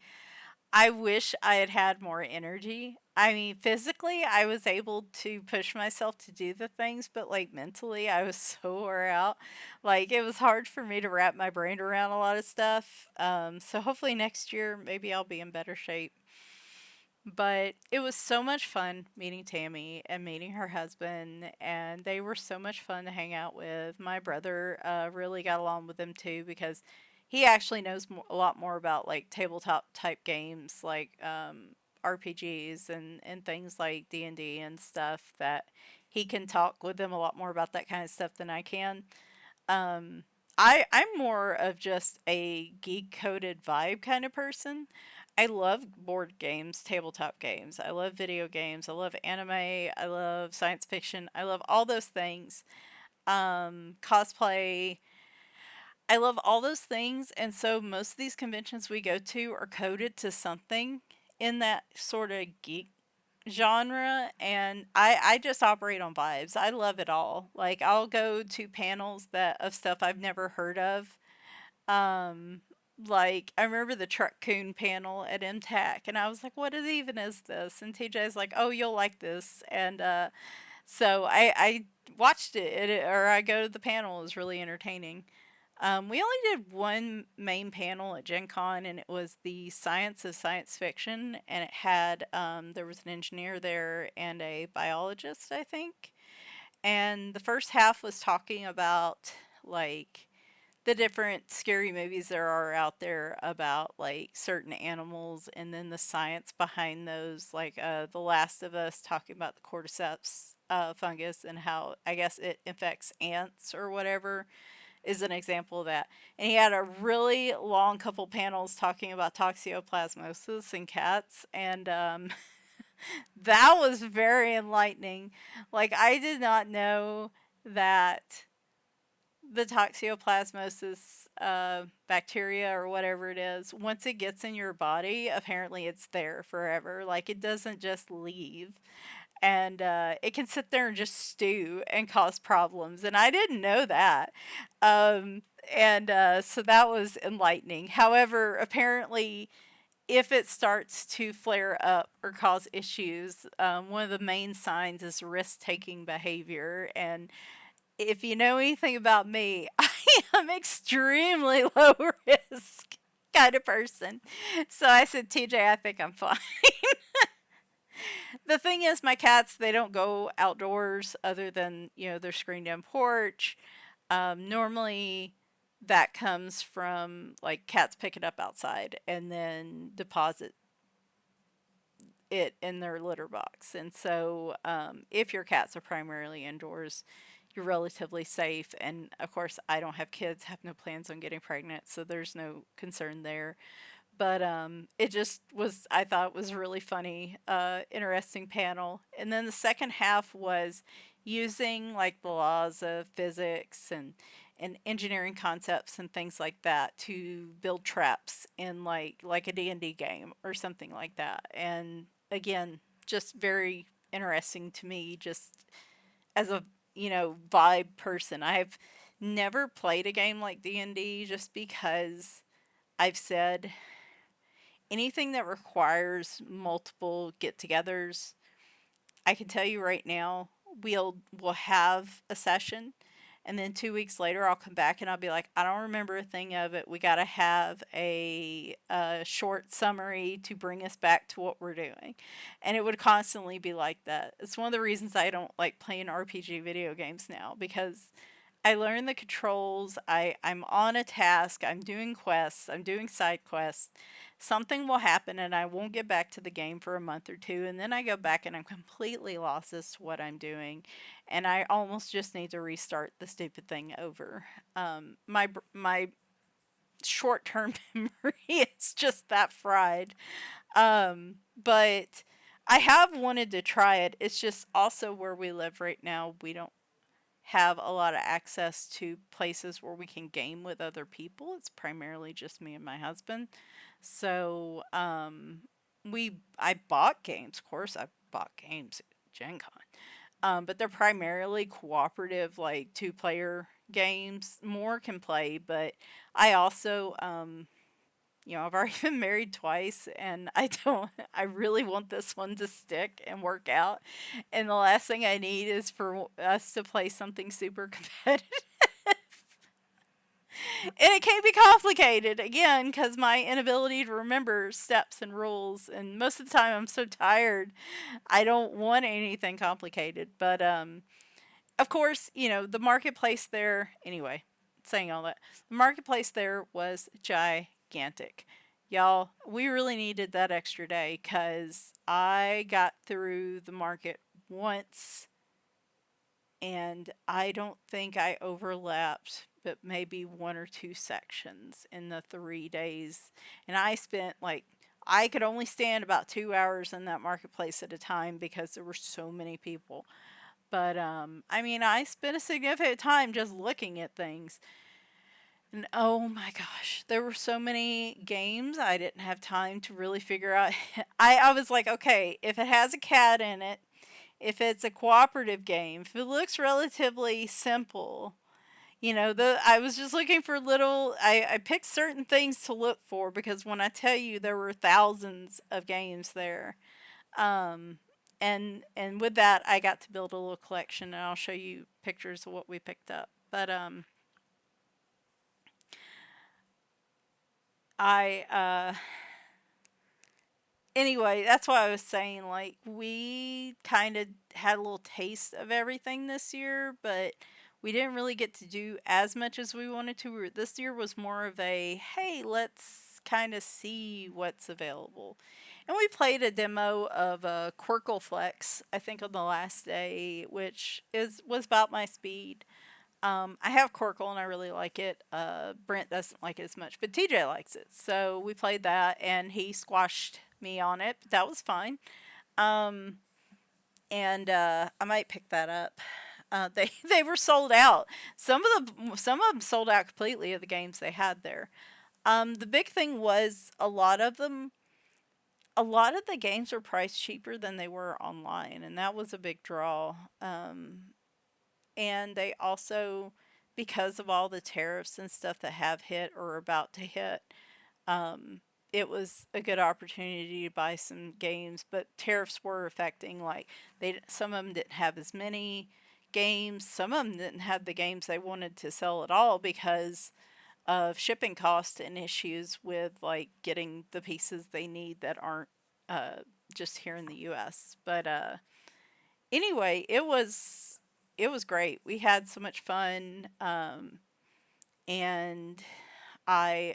I wish I had had more energy. I mean, physically, I was able to push myself to do the things, but like mentally, I was so wore out. Like, it was hard for me to wrap my brain around a lot of stuff. So hopefully next year, maybe I'll be in better shape. But it was so much fun meeting Tammy and meeting her husband, and they were so much fun to hang out with. My brother really got along with them too because he actually knows a lot more about like tabletop type games, like RPGs and things like D&D and stuff, that he can talk with them a lot more about that kind of stuff than I can. Um, I'm more of just a geek coded vibe kind of person. I love board games, tabletop games. I love video games. I love anime. I love science fiction. I love all those things. Cosplay. I love all those things. And so most of these conventions we go to are coded to something in that sort of geek genre. And I just operate on vibes. I love it all. Like, I'll go to panels that of stuff I've never heard of. um, like, I remember the Truck Coon panel at MTAC, and I was like, "What even is this?" And TJ's like, "Oh, you'll like this." And so I watched or I go to the panel. It was really entertaining. We only did one main panel at Gen Con, and it was the science of science fiction, and it had there was an engineer there and a biologist, I think. And the first half was talking about like the different scary movies there are out there about like certain animals, and then the science behind those, like The Last of Us, talking about the cordyceps fungus and how I guess it infects ants or whatever, is an example of that. And he had a really long couple panels talking about toxoplasmosis in cats, and that was very enlightening. Like, I did not know that the toxoplasmosis bacteria or whatever it is, once it gets in your body, apparently it's there forever. Like it doesn't just leave. And it can sit there and just stew and cause problems. And I didn't know that. Um, and so that was enlightening. However, apparently, if it starts to flare up or cause issues, one of the main signs is risk taking behavior. And if you know anything about me, I am extremely low risk kind of person. So I said, TJ, I think I'm fine. The thing is, my cats, they don't go outdoors other than, their screened in porch. Normally, that comes from like cats pick it up outside and then deposit it in their litter box. And so, if your cats are primarily indoors, you're relatively safe. And of course, I don't have kids, have no plans on getting pregnant, so there's no concern there. But it just was, I thought it was a really funny, interesting panel. And then the second half was using like the laws of physics and engineering concepts and things like that to build traps in like a D&D game or something like that. And again, just very interesting to me, just as a, vibe person. I've never played a game like D&D just because I've said anything that requires multiple get-togethers, I can tell you right now, we'll have a session, and then 2 weeks later, I'll come back and I'll be like, I don't remember a thing of it. We got to have a short summary to bring us back to what we're doing, and it would constantly be like that. It's one of the reasons I don't like playing RPG video games now because I learn the controls. I'm on a task. I'm doing quests. I'm doing side quests. Something will happen and I won't get back to the game for a month or two. And then I go back and I'm completely lost as to what I'm doing. And I almost just need to restart the stupid thing over. My short term memory is just that fried. But I have wanted to try it. It's just also where we live right now, we don't have a lot of access to places where we can game with other people. It's primarily just me and my husband. So, I bought games. Of course, I bought games at Gen Con. But they're primarily cooperative, like two-player games. More can play, but I also, I've already been married twice and I really want this one to stick and work out. And the last thing I need is for us to play something super competitive. And it can be complicated again because my inability to remember steps and rules. And most of the time I'm so tired, I don't want anything complicated. But of course, the marketplace there, anyway, saying all that, the marketplace there was gigantic. Y'all, we really needed that extra day because I got through the market once and I don't think I overlapped but maybe one or two sections in the 3 days. And I spent like, I could only stand about 2 hours in that marketplace at a time because there were so many people. But I mean, I spent a significant time just looking at things. And oh my gosh, there were so many games I didn't have time to really figure out. I was like, okay, if it has a cat in it, if it's a cooperative game, if it looks relatively simple, I was just looking for I picked certain things to look for because when I tell you there were thousands of games there. Um, and with that, I got to build a little collection, and I'll show you pictures of what we picked up. But I anyway, that's why I was saying like we kind of had a little taste of everything this year, but we didn't really get to do as much as we wanted to. This year was more of a hey, let's kind of see what's available. And we played a demo of a Quirkle Flex, I think, on the last day, which was about my speed. I have Quirkle and I really like it. Brent doesn't like it as much, but TJ likes it. So we played that and he squashed me on it. But that was fine. Um, and I might pick that up. they were sold out. Some of them sold out completely of the games they had there. The big thing was a lot of the games were priced cheaper than they were online, and that was a big draw. And they also, because of all the tariffs and stuff that have hit or are about to hit, um, it was a good opportunity to buy some games. But tariffs were affecting, like, some of them didn't have as many games. Some of them didn't have the games they wanted to sell at all because of shipping costs and issues with like getting the pieces they need that aren't uh, just here in the U.S. But anyway, it was great. We had so much fun, and I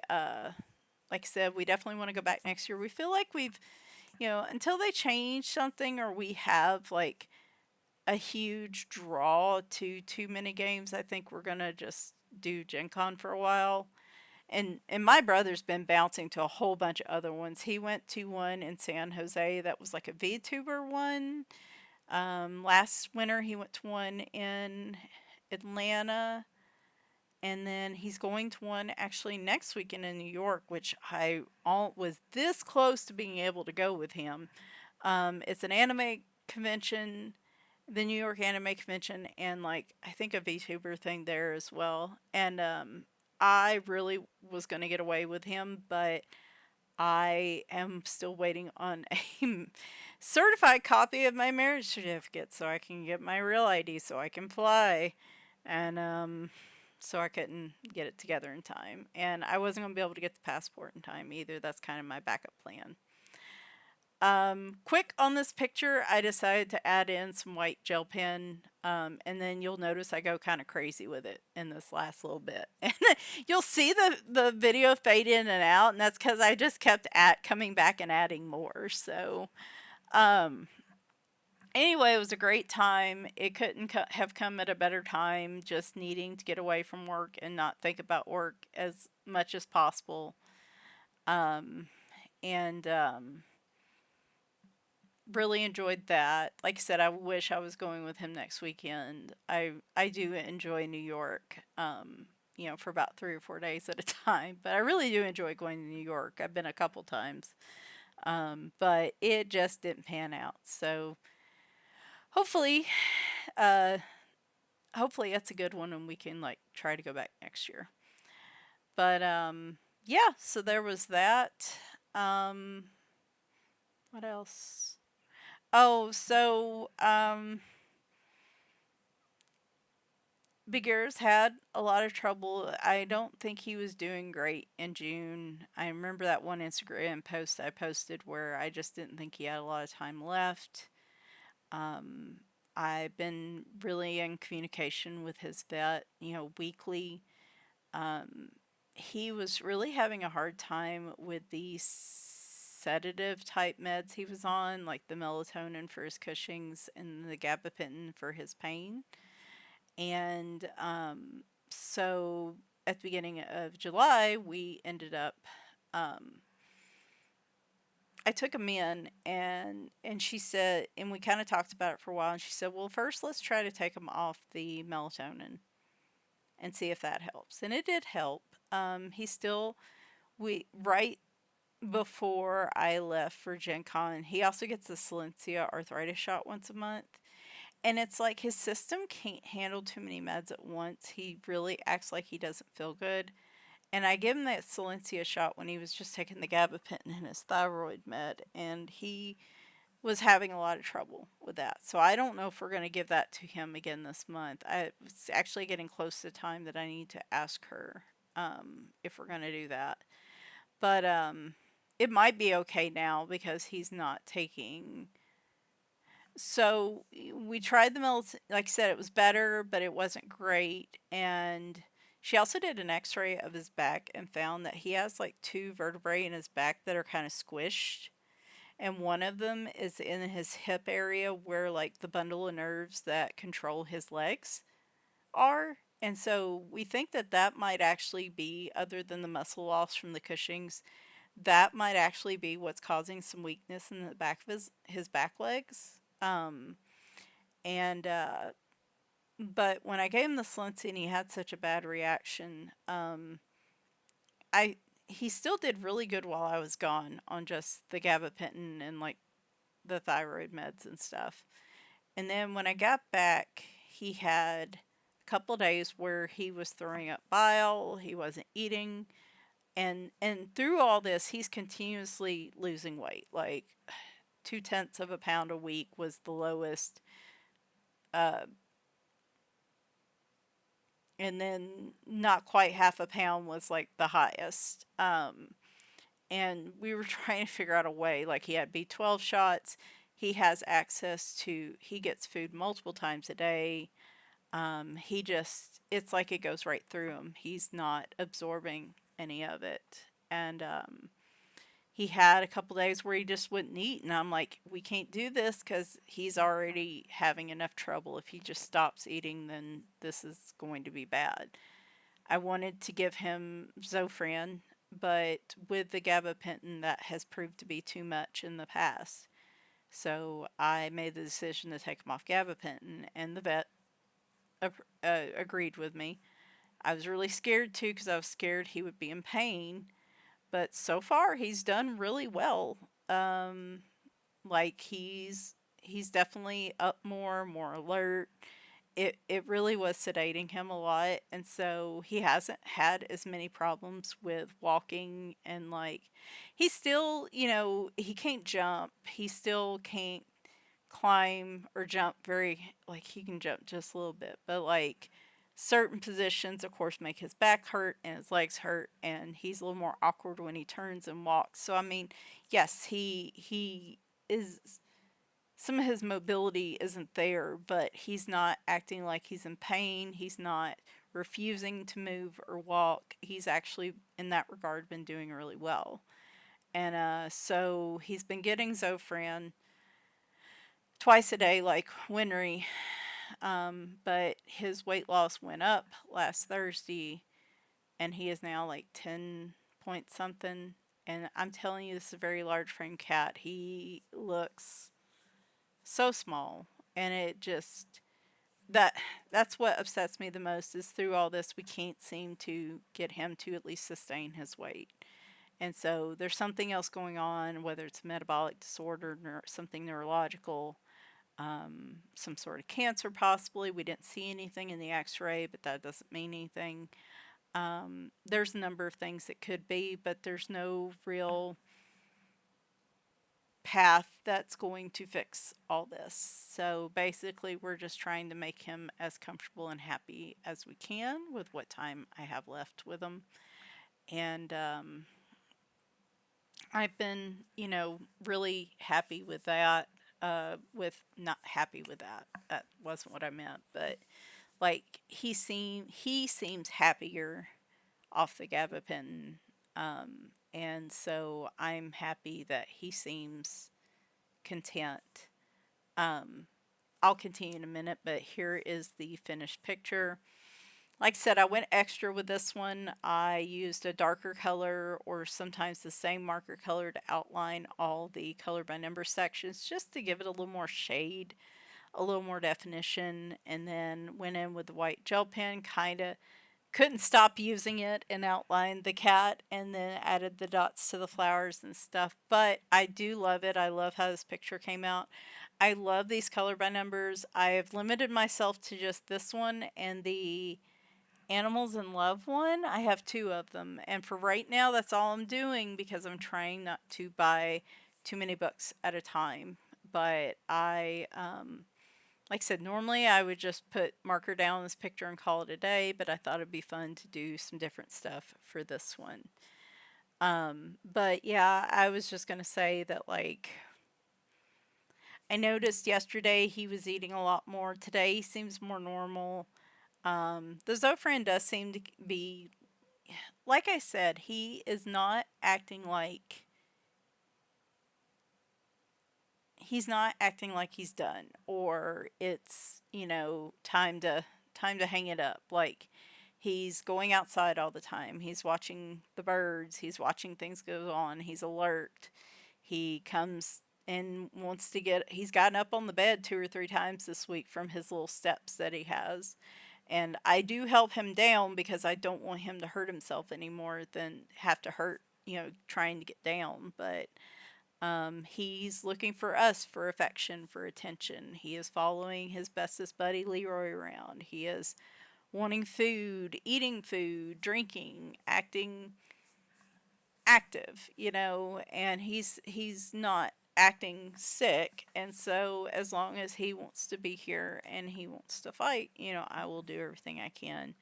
like I said, we definitely want to go back next year. We feel like we've, until they change something or we have like a huge draw to too many games, I think we're gonna just do Gen Con for a while. And my brother's been bouncing to a whole bunch of other ones. He went to one in San Jose that was like a VTuber one. Last winter he went to one in Atlanta, and then he's going to one actually next weekend in New York, which I was this close to being able to go with him. It's an anime convention, the New York Anime Convention, and like I think a VTuber thing there as well. And I really was going to get away with him, but I am still waiting on a certified copy of my marriage certificate so I can get my real ID so I can fly. And so I couldn't get it together in time. And I wasn't going to be able to get the passport in time either. That's kind of my backup plan. Quick on this picture, I decided to add in some white gel pen, and then you'll notice I go kind of crazy with it in this last little bit. And you'll see the video fade in and out, and that's because I just kept coming back and adding more. So, um, anyway, it was a great time. It couldn't have come at a better time, just needing to get away from work and not think about work as much as possible. And really enjoyed that. Like I said, I wish I was going with him next weekend. I do enjoy New York, for about 3 or 4 days at a time. But I really do enjoy going to New York. I've been a couple times, but it just didn't pan out. So hopefully, uh, hopefully that's a good one, and we can like try to go back next year. But yeah. So there was that. Um, what else? Oh, so Big Ears had a lot of trouble. I don't think he was doing great in June. I remember that one Instagram post I posted where I just didn't think he had a lot of time left. Um, I've been really in communication with his vet, weekly. Um, he was really having a hard time with the sedative type meds he was on, like the melatonin for his Cushing's and the gabapentin for his pain. And so at the beginning of July, we ended up. Um, I took him in, and she said, and we kind of talked about it for a while. And she said, "Well, first let's try to take him off the melatonin and see if that helps." And it did help. He still we right before I left for Gen Con, he also gets the Silencia arthritis shot once a month. And it's like his system can't handle too many meds at once. He really acts like he doesn't feel good. And I gave him that Silencia shot when he was just taking the gabapentin and his thyroid med, and he was having a lot of trouble with that. So I don't know if we're going to give that to him again this month. It's actually getting close to the time that I need to ask her if we're going to do that. But it might be okay now because he's not taking. So we tried the mills. Like I said, it was better, but it wasn't great. And she also did an x-ray of his back and found that he has like two vertebrae in his back that are kind of squished. And one of them is in his hip area where like the bundle of nerves that control his legs are. And so we think that that might actually be, other than the muscle loss from the Cushing's, that might actually be what's causing some weakness in the back of his back legs. And But when I gave him the Slincy and he had such a bad reaction, I he still did really good while I was gone on just the gabapentin and like the thyroid meds and stuff. And then when I got back, he had a couple days where he was throwing up bile, he wasn't eating, and through all this, he's continuously losing weight. Like 2/10 of a pound a week was the lowest, uh, and then not quite half a pound was like the highest. And we were trying to figure out a way. Like he had B12 shots. He has access to. He gets food multiple times a day. He just, it's like it goes right through him. He's not absorbing any of it. And he had a couple days where he just wouldn't eat. And I'm like, we can't do this because he's already having enough trouble. If he just stops eating, then this is going to be bad. I wanted to give him Zofran, but with the gabapentin, that has proved to be too much in the past. So I made the decision to take him off gabapentin, and the vet agreed with me. I was really scared too because I was scared he would be in pain, but so far he's done really well. Um, like he's definitely up more alert. It really was sedating him a lot, and so he hasn't had as many problems with walking and like he's still, he can't jump. He still can't climb or jump very, like he can jump just a little bit, but like certain positions of course make his back hurt and his legs hurt, and he's a little more awkward when he turns and walks. So I mean, yes, he is, some of his mobility isn't there, but he's not acting like he's in pain. He's not refusing to move or walk. He's actually in that regard been doing really well. And so he's been getting Zofran twice a day like Winry, but his weight loss went up last Thursday, and he is now like 10 point something. And I'm telling you, this is a very large frame cat. He looks so small, and it just, that that's what upsets me the most is through all this we can't seem to get him to at least sustain his weight. And so there's something else going on, whether it's a metabolic disorder or something neurological, some sort of cancer possibly. We didn't see anything in the x-ray, but that doesn't mean anything. There's a number of things it could be, but there's no real path that's going to fix all this. So basically, we're just trying to make him as comfortable and happy as we can with what time I have left with him. And I've been, really happy with that. With not happy with that. That wasn't what I meant, but like he seems happier off the gabapentin, and so I'm happy that he seems content. Um, I'll continue in a minute, but here is the finished picture. Like I said, I went extra with this one. I used a darker color or sometimes the same marker color to outline all the color by number sections just to give it a little more shade, a little more definition, and then went in with the white gel pen, kind of couldn't stop using it and outlined the cat and then added the dots to the flowers and stuff. But I do love it. I love how this picture came out. I love these color by numbers. I have limited myself to just this one and the Animals in Love one. I have two of them. And for right now, that's all I'm doing because I'm trying not to buy too many books at a time. But like I said, normally I would just put marker down this picture and call it a day, but I thought it'd be fun to do some different stuff for this one. But yeah, I was just gonna say that like I noticed yesterday he was eating a lot more. Today he seems more normal. The Zofran does seem to be, like I said, he is not acting like he's done or it's, time to hang it up. Like he's going outside all the time. He's watching the birds, he's watching things go on, he's alert. He comes and wants to he's gotten up on the bed 2 or 3 times this week from his little steps that he has. And I do help him down because I don't want him to hurt himself any more than have to hurt, trying to get down. But he's looking for us for affection, for attention. He is following his bestest buddy Leroy around. He is wanting food, eating food, drinking, acting active, and he's not acting sick. And so as long as he wants to be here and he wants to fight, I will do everything I can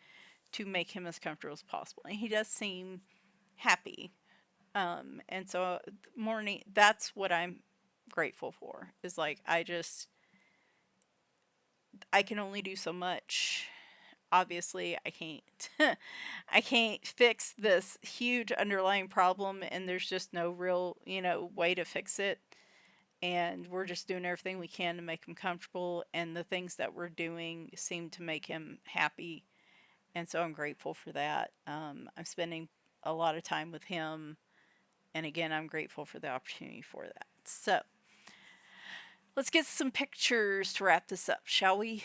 to make him as comfortable as possible. And he does seem happy. And so morning, that's what I'm grateful for. Is like I can only do so much. Obviously, I can't I can't fix this huge underlying problem, and there's just no real, way to fix it. And we're just doing everything we can to make him comfortable, and the things that we're doing seem to make him happy. And so I'm grateful for that. I'm spending a lot of time with him, and again, I'm grateful for the opportunity for that. So let's get some pictures to wrap this up, shall we?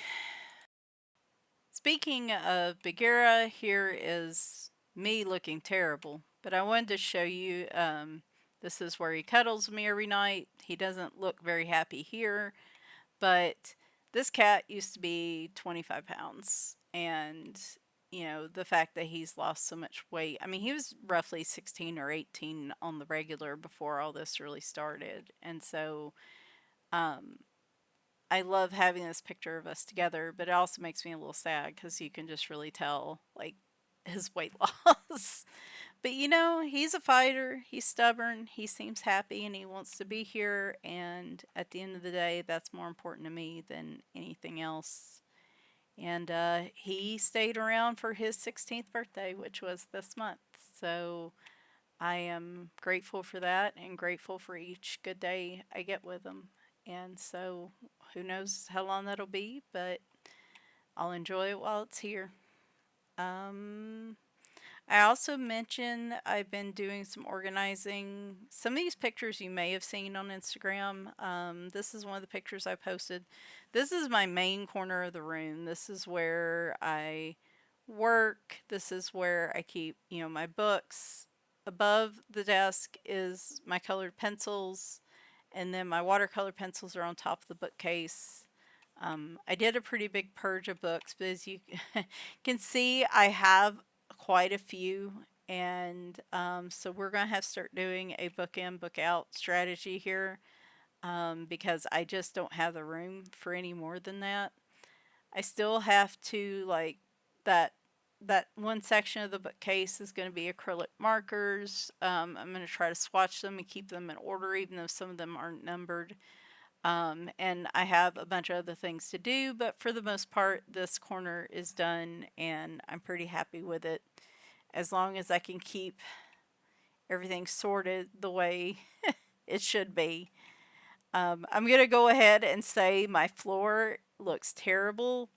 Speaking of Bagheera, here is me looking terrible, but I wanted to show you, this is where he cuddles me every night. He doesn't look very happy here, but this cat used to be 25 pounds, and the fact that he's lost so much weight. I mean, he was roughly 16 or 18 on the regular before all this really started. And so um, I love having this picture of us together, but it also makes me a little sad because you can just really tell, like, his weight loss. But he's a fighter, he's stubborn, he seems happy, and he wants to be here. And at the end of the day, that's more important to me than anything else. And he stayed around for his 16th birthday, which was this month. So I am grateful for that and grateful for each good day I get with him. And so who knows how long that'll be, but I'll enjoy it while it's here. Um, I also mentioned I've been doing some organizing. Some of these pictures you may have seen on Instagram. This is one of the pictures I posted. This is my main corner of the room. This is where I work. This is where I keep, my books. Above the desk is my colored pencils, and then my watercolor pencils are on top of the bookcase. I did a pretty big purge of books, but as you can see, I have quite a few. And so we're going to have to start doing a book in, book out strategy here, because I just don't have the room for any more than that. I still have to, like, that that one section of the bookcase is going to be acrylic markers. I'm going to try to swatch them and keep them in order, even though some of them aren't numbered. And I have a bunch of other things to do, but for the most part, this corner is done and I'm pretty happy with it. As long as I can keep everything sorted the way it should be. I'm going to go ahead and say my floor looks terrible.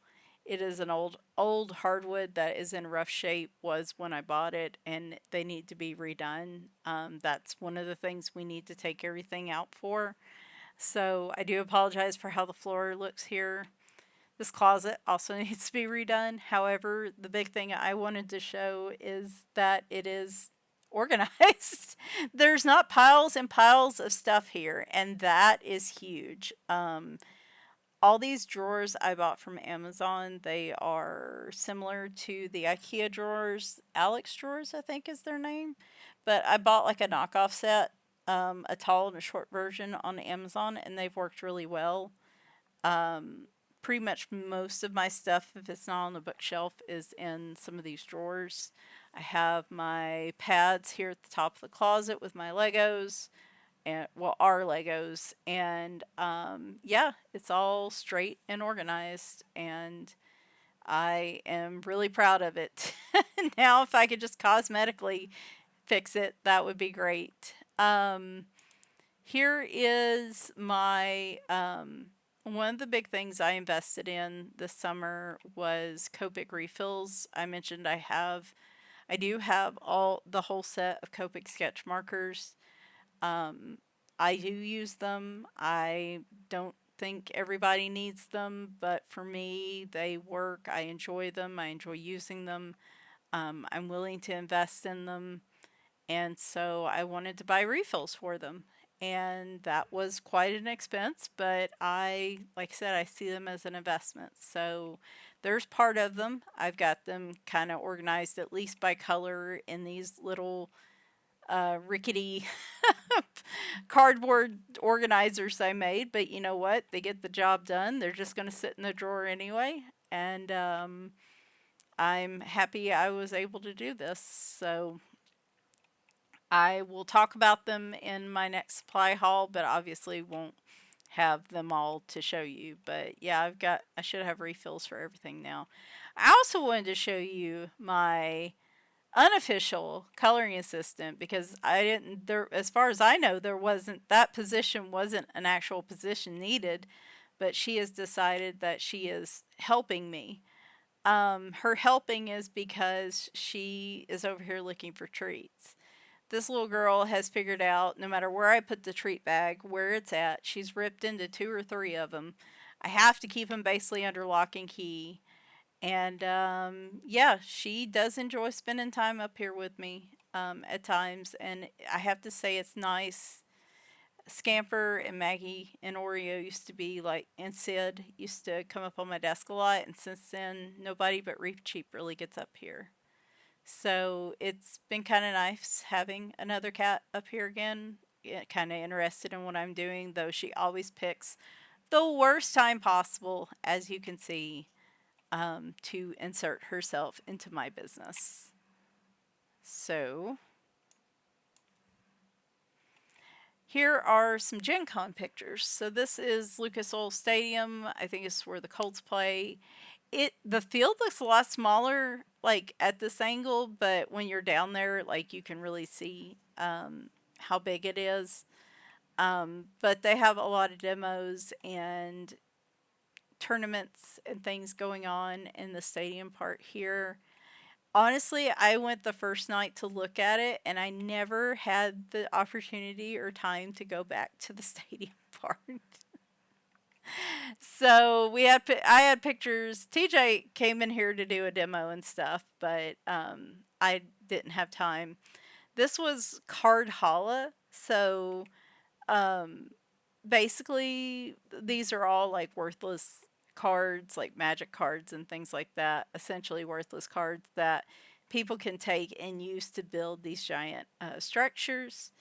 It is an old hardwood that is in rough shape, was when I bought it, and they need to be redone. That's one of the things we need to take everything out for. So I do apologize for how the floor looks here. This closet also needs to be redone. However, the big thing I wanted to show is that it is organized. There's not piles and piles of stuff here, and that is huge. All these drawers I bought from Amazon, they are similar to the IKEA drawers. Alex drawers, I think is their name. But I bought like a knockoff set, a tall and a short version on Amazon, and they've worked really well. Pretty much most of my stuff, if it's not on the bookshelf, is in some of these drawers. I have my pads here at the top of the closet with my Legos, and well, our Legos, and yeah, it's all straight and organized, and I am really proud of it. Now, if I could just cosmetically fix it, that would be great. Here is my one of the big things I invested in this summer was Copic refills. I mentioned I do have all the whole set of Copic sketch markers. I do use them. I don't think everybody needs them, but for me, they work. I enjoy them. I enjoy using them. I'm willing to invest in them. And so I wanted to buy refills for them. And that was quite an expense, but like I said, I see them as an investment. So there's part of them. I've got them kind of organized at least by color in these little rickety cardboard organizers I made. But you know what? They get the job done. They're just going to sit in the drawer anyway. And I'm happy I was able to do this. So I will talk about them in my next supply haul, but obviously won't have them all to show you. But yeah, I should have refills for everything now. I also wanted to show you my unofficial coloring assistant because I didn't there as far as I know there wasn't that position wasn't an actual position needed, but she has decided that she is helping me. Her helping is because she is over here looking for treats. This little girl has figured out no matter where I put the treat bag, where it's at, she's ripped into two or three of them. I have to keep them basically under lock and key. And yeah, she does enjoy spending time up here with me at times. And I have to say, it's nice. Scamper and Maggie and Oreo used to be like, and Sid used to come up on my desk a lot. And since then, nobody but Reef Cheap really gets up here. So it's been kind of nice having another cat up here again. Kind of interested in what I'm doing, though she always picks the worst time possible, as you can see, to insert herself into my business. So here are some Gen Con pictures. So this is Lucas Oil Stadium. I think it's where the Colts play. The field looks a lot smaller like at this angle, but when you're down there, like you can really see how big it is. But they have a lot of demos and tournaments and things going on in the stadium part here. Honestly, I went the first night to look at it and I never had the opportunity or time to go back to the stadium part. So I had pictures. TJ came in here to do a demo and stuff, but I didn't have time. This was Card Holla, so um, basically these are all like worthless cards, like magic cards and things like that. Essentially worthless cards that people can take and use to build these giant structures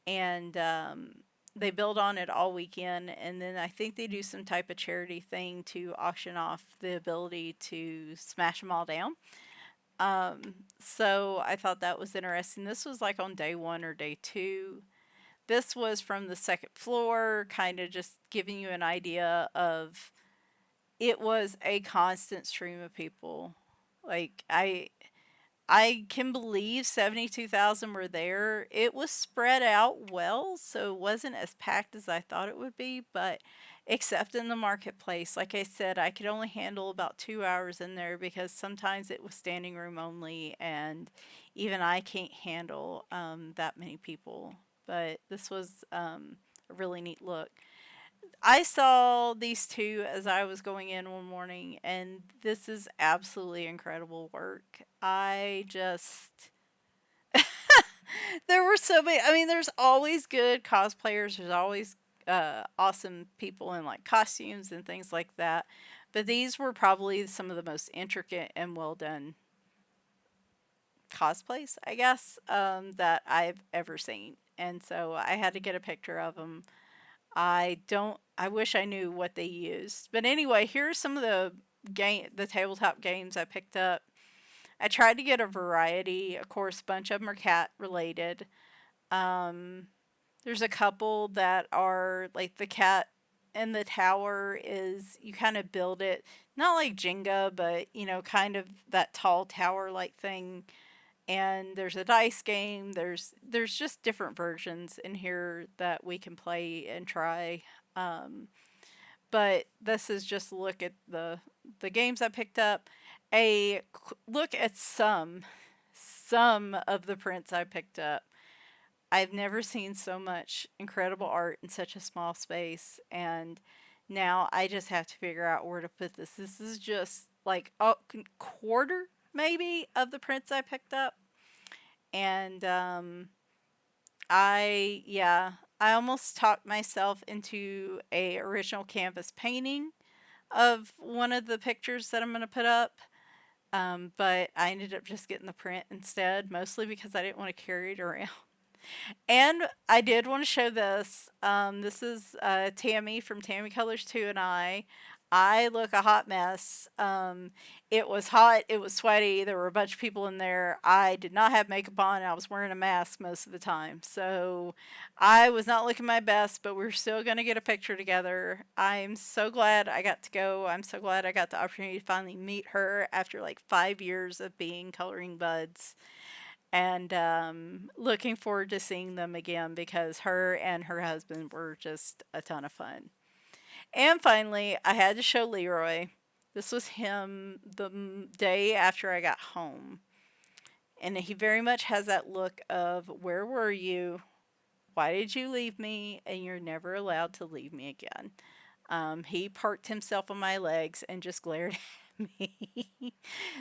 and they build on it all weekend. And then I think they do some type of charity thing to auction off the ability to smash them all down. So I thought that was interesting. This was like on day one or day two. This was from the second floor, kind of just giving you an idea of it was a constant stream of people. Like I can believe 72,000 were there. It was spread out well, so it wasn't as packed as I thought it would be, but except in the marketplace, like I said, I could only handle about 2 hours in there because sometimes it was standing room only, and even I can't handle that many people. But this was a really neat look. I saw these two as I was going in one morning, and this is absolutely incredible work. I just. There were so many. I mean, there's always good cosplayers, there's always awesome people in like costumes and things like that. But these were probably some of the most intricate and well done cosplays, I guess, that I've ever seen. And so I had to get a picture of them. I wish I knew what they used. But anyway, here's some of the tabletop games I picked up. I tried to get a variety. Of course, a bunch of them are cat related. Um, there's a couple that are like the cat in the tower is you kind of build it, not like Jenga, but kind of that tall tower like thing. And there's a dice game. There's just different versions in here that we can play and try. Um, but this is just a look at the games I picked up. Look at some of the prints I picked up. I've never seen so much incredible art in such a small space, and now I just have to figure out where to put this. This is just like a quarter maybe of the prints I picked up, and I almost talked myself into a original canvas painting of one of the pictures that I'm going to put up. But I ended up just getting the print instead, mostly because I didn't want to carry it around. And I did want to show this. This is Tammy from Tammy Colors 2 and I. I look a hot mess. It was hot, it was sweaty, there were a bunch of people in there. I did not have makeup on, and I was wearing a mask most of the time. So I was not looking my best, but we're still going to get a picture together. I'm so glad I got to go. I'm so glad I got the opportunity to finally meet her after like 5 years of being coloring buds, and looking forward to seeing them again because her and her husband were just a ton of fun. And finally, I had to show Leroy. This was him the day after I got home. And he very much has that look of, where were you? Why did you leave me? And you're never allowed to leave me again. He parked himself on my legs and just glared at me.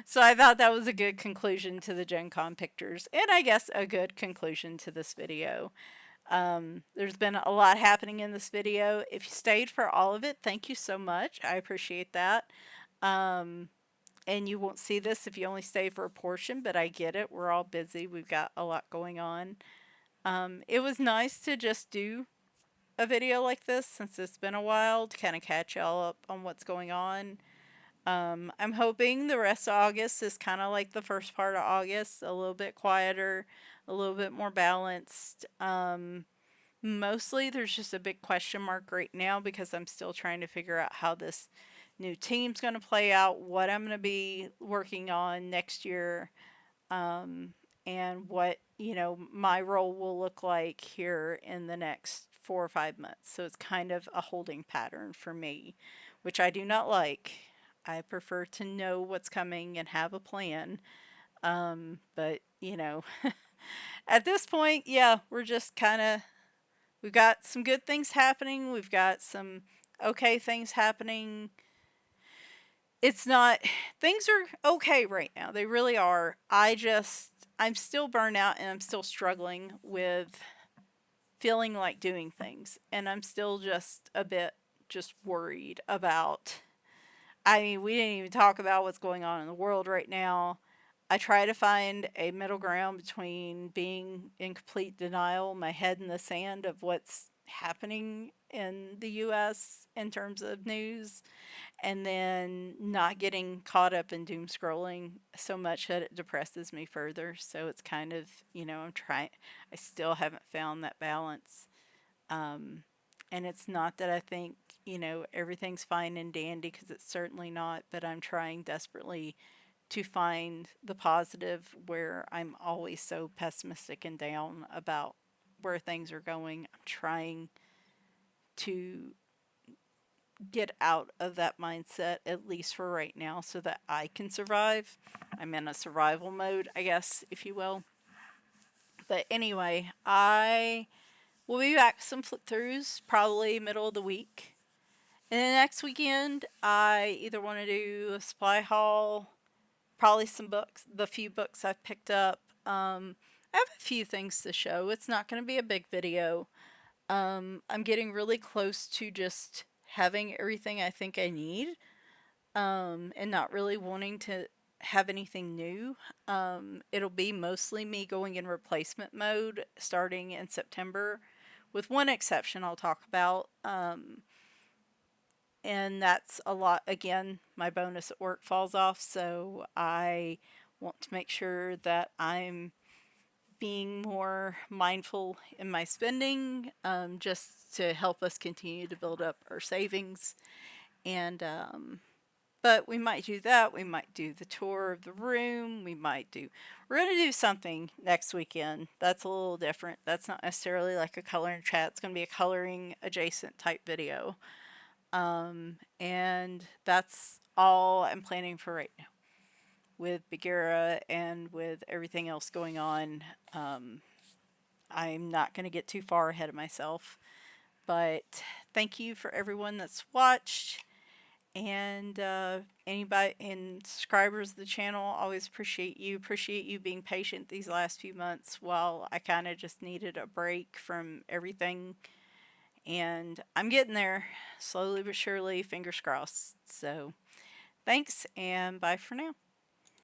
So I thought that was a good conclusion to the Gen Con pictures, and I guess a good conclusion to this video. There's been a lot happening in this video. If you stayed for all of it, thank you so much. I appreciate that. Um, and you won't see this if you only stay for a portion, but I get it. We're all busy. We've got a lot going on. It was nice to just do a video like this since it's been a while to kind of catch y'all up on what's going on. I'm hoping the rest of August is kind of like the first part of August, a little bit quieter, a little bit more balanced. Mostly there's just a big question mark right now because I'm still trying to figure out how this new team's going to play out, what I'm going to be working on next year, um, and what, my role will look like here in the next 4 or 5 months. So it's kind of a holding pattern for me, which I do not like. I prefer to know what's coming and have a plan. But, at this point, yeah, we're just kind of, we've got some good things happening. We've got some okay things happening. It's not, things are okay right now. They really are. I'm still burnt out and I'm still struggling with feeling like doing things. And I'm still just a bit just worried about, I mean, we didn't even talk about what's going on in the world right now. I try to find a middle ground between being in complete denial, my head in the sand of what's happening in the US in terms of news, and then not getting caught up in doom scrolling so much that it depresses me further. So it's kind of, I'm trying, I still haven't found that balance. Um, and it's not that I think, everything's fine and dandy, because it's certainly not, but I'm trying desperately to find the positive where I'm always so pessimistic and down about where things are going. I'm trying to get out of that mindset, at least for right now, so that I can survive. I'm in a survival mode, I guess, if you will. But anyway, I will be back with some flip throughs probably middle of the week. And then next weekend, I either want to do a supply haul, probably some books, the few books I've picked up. I have a few things to show. It's not going to be a big video. I'm getting really close to just having everything I think I need, and not really wanting to have anything new. It'll be mostly me going in replacement mode starting in September, with one exception I'll talk about. And that's a lot. Again, my bonus at work falls off, so I want to make sure that I'm being more mindful in my spending, just to help us continue to build up our savings. And but we might do that. We might do the tour of the room. We're going to do something next weekend that's a little different. That's not necessarily like a coloring chat. It's going to be a coloring adjacent type video. And that's all I'm planning for right now. With Bagheera and with everything else going on, I'm not going to get too far ahead of myself. But thank you for everyone that's watched. And anybody and subscribers of the channel, always appreciate you. Appreciate you being patient these last few months while I kind of just needed a break from everything. And I'm getting there, slowly but surely, fingers crossed. So thanks and bye for now.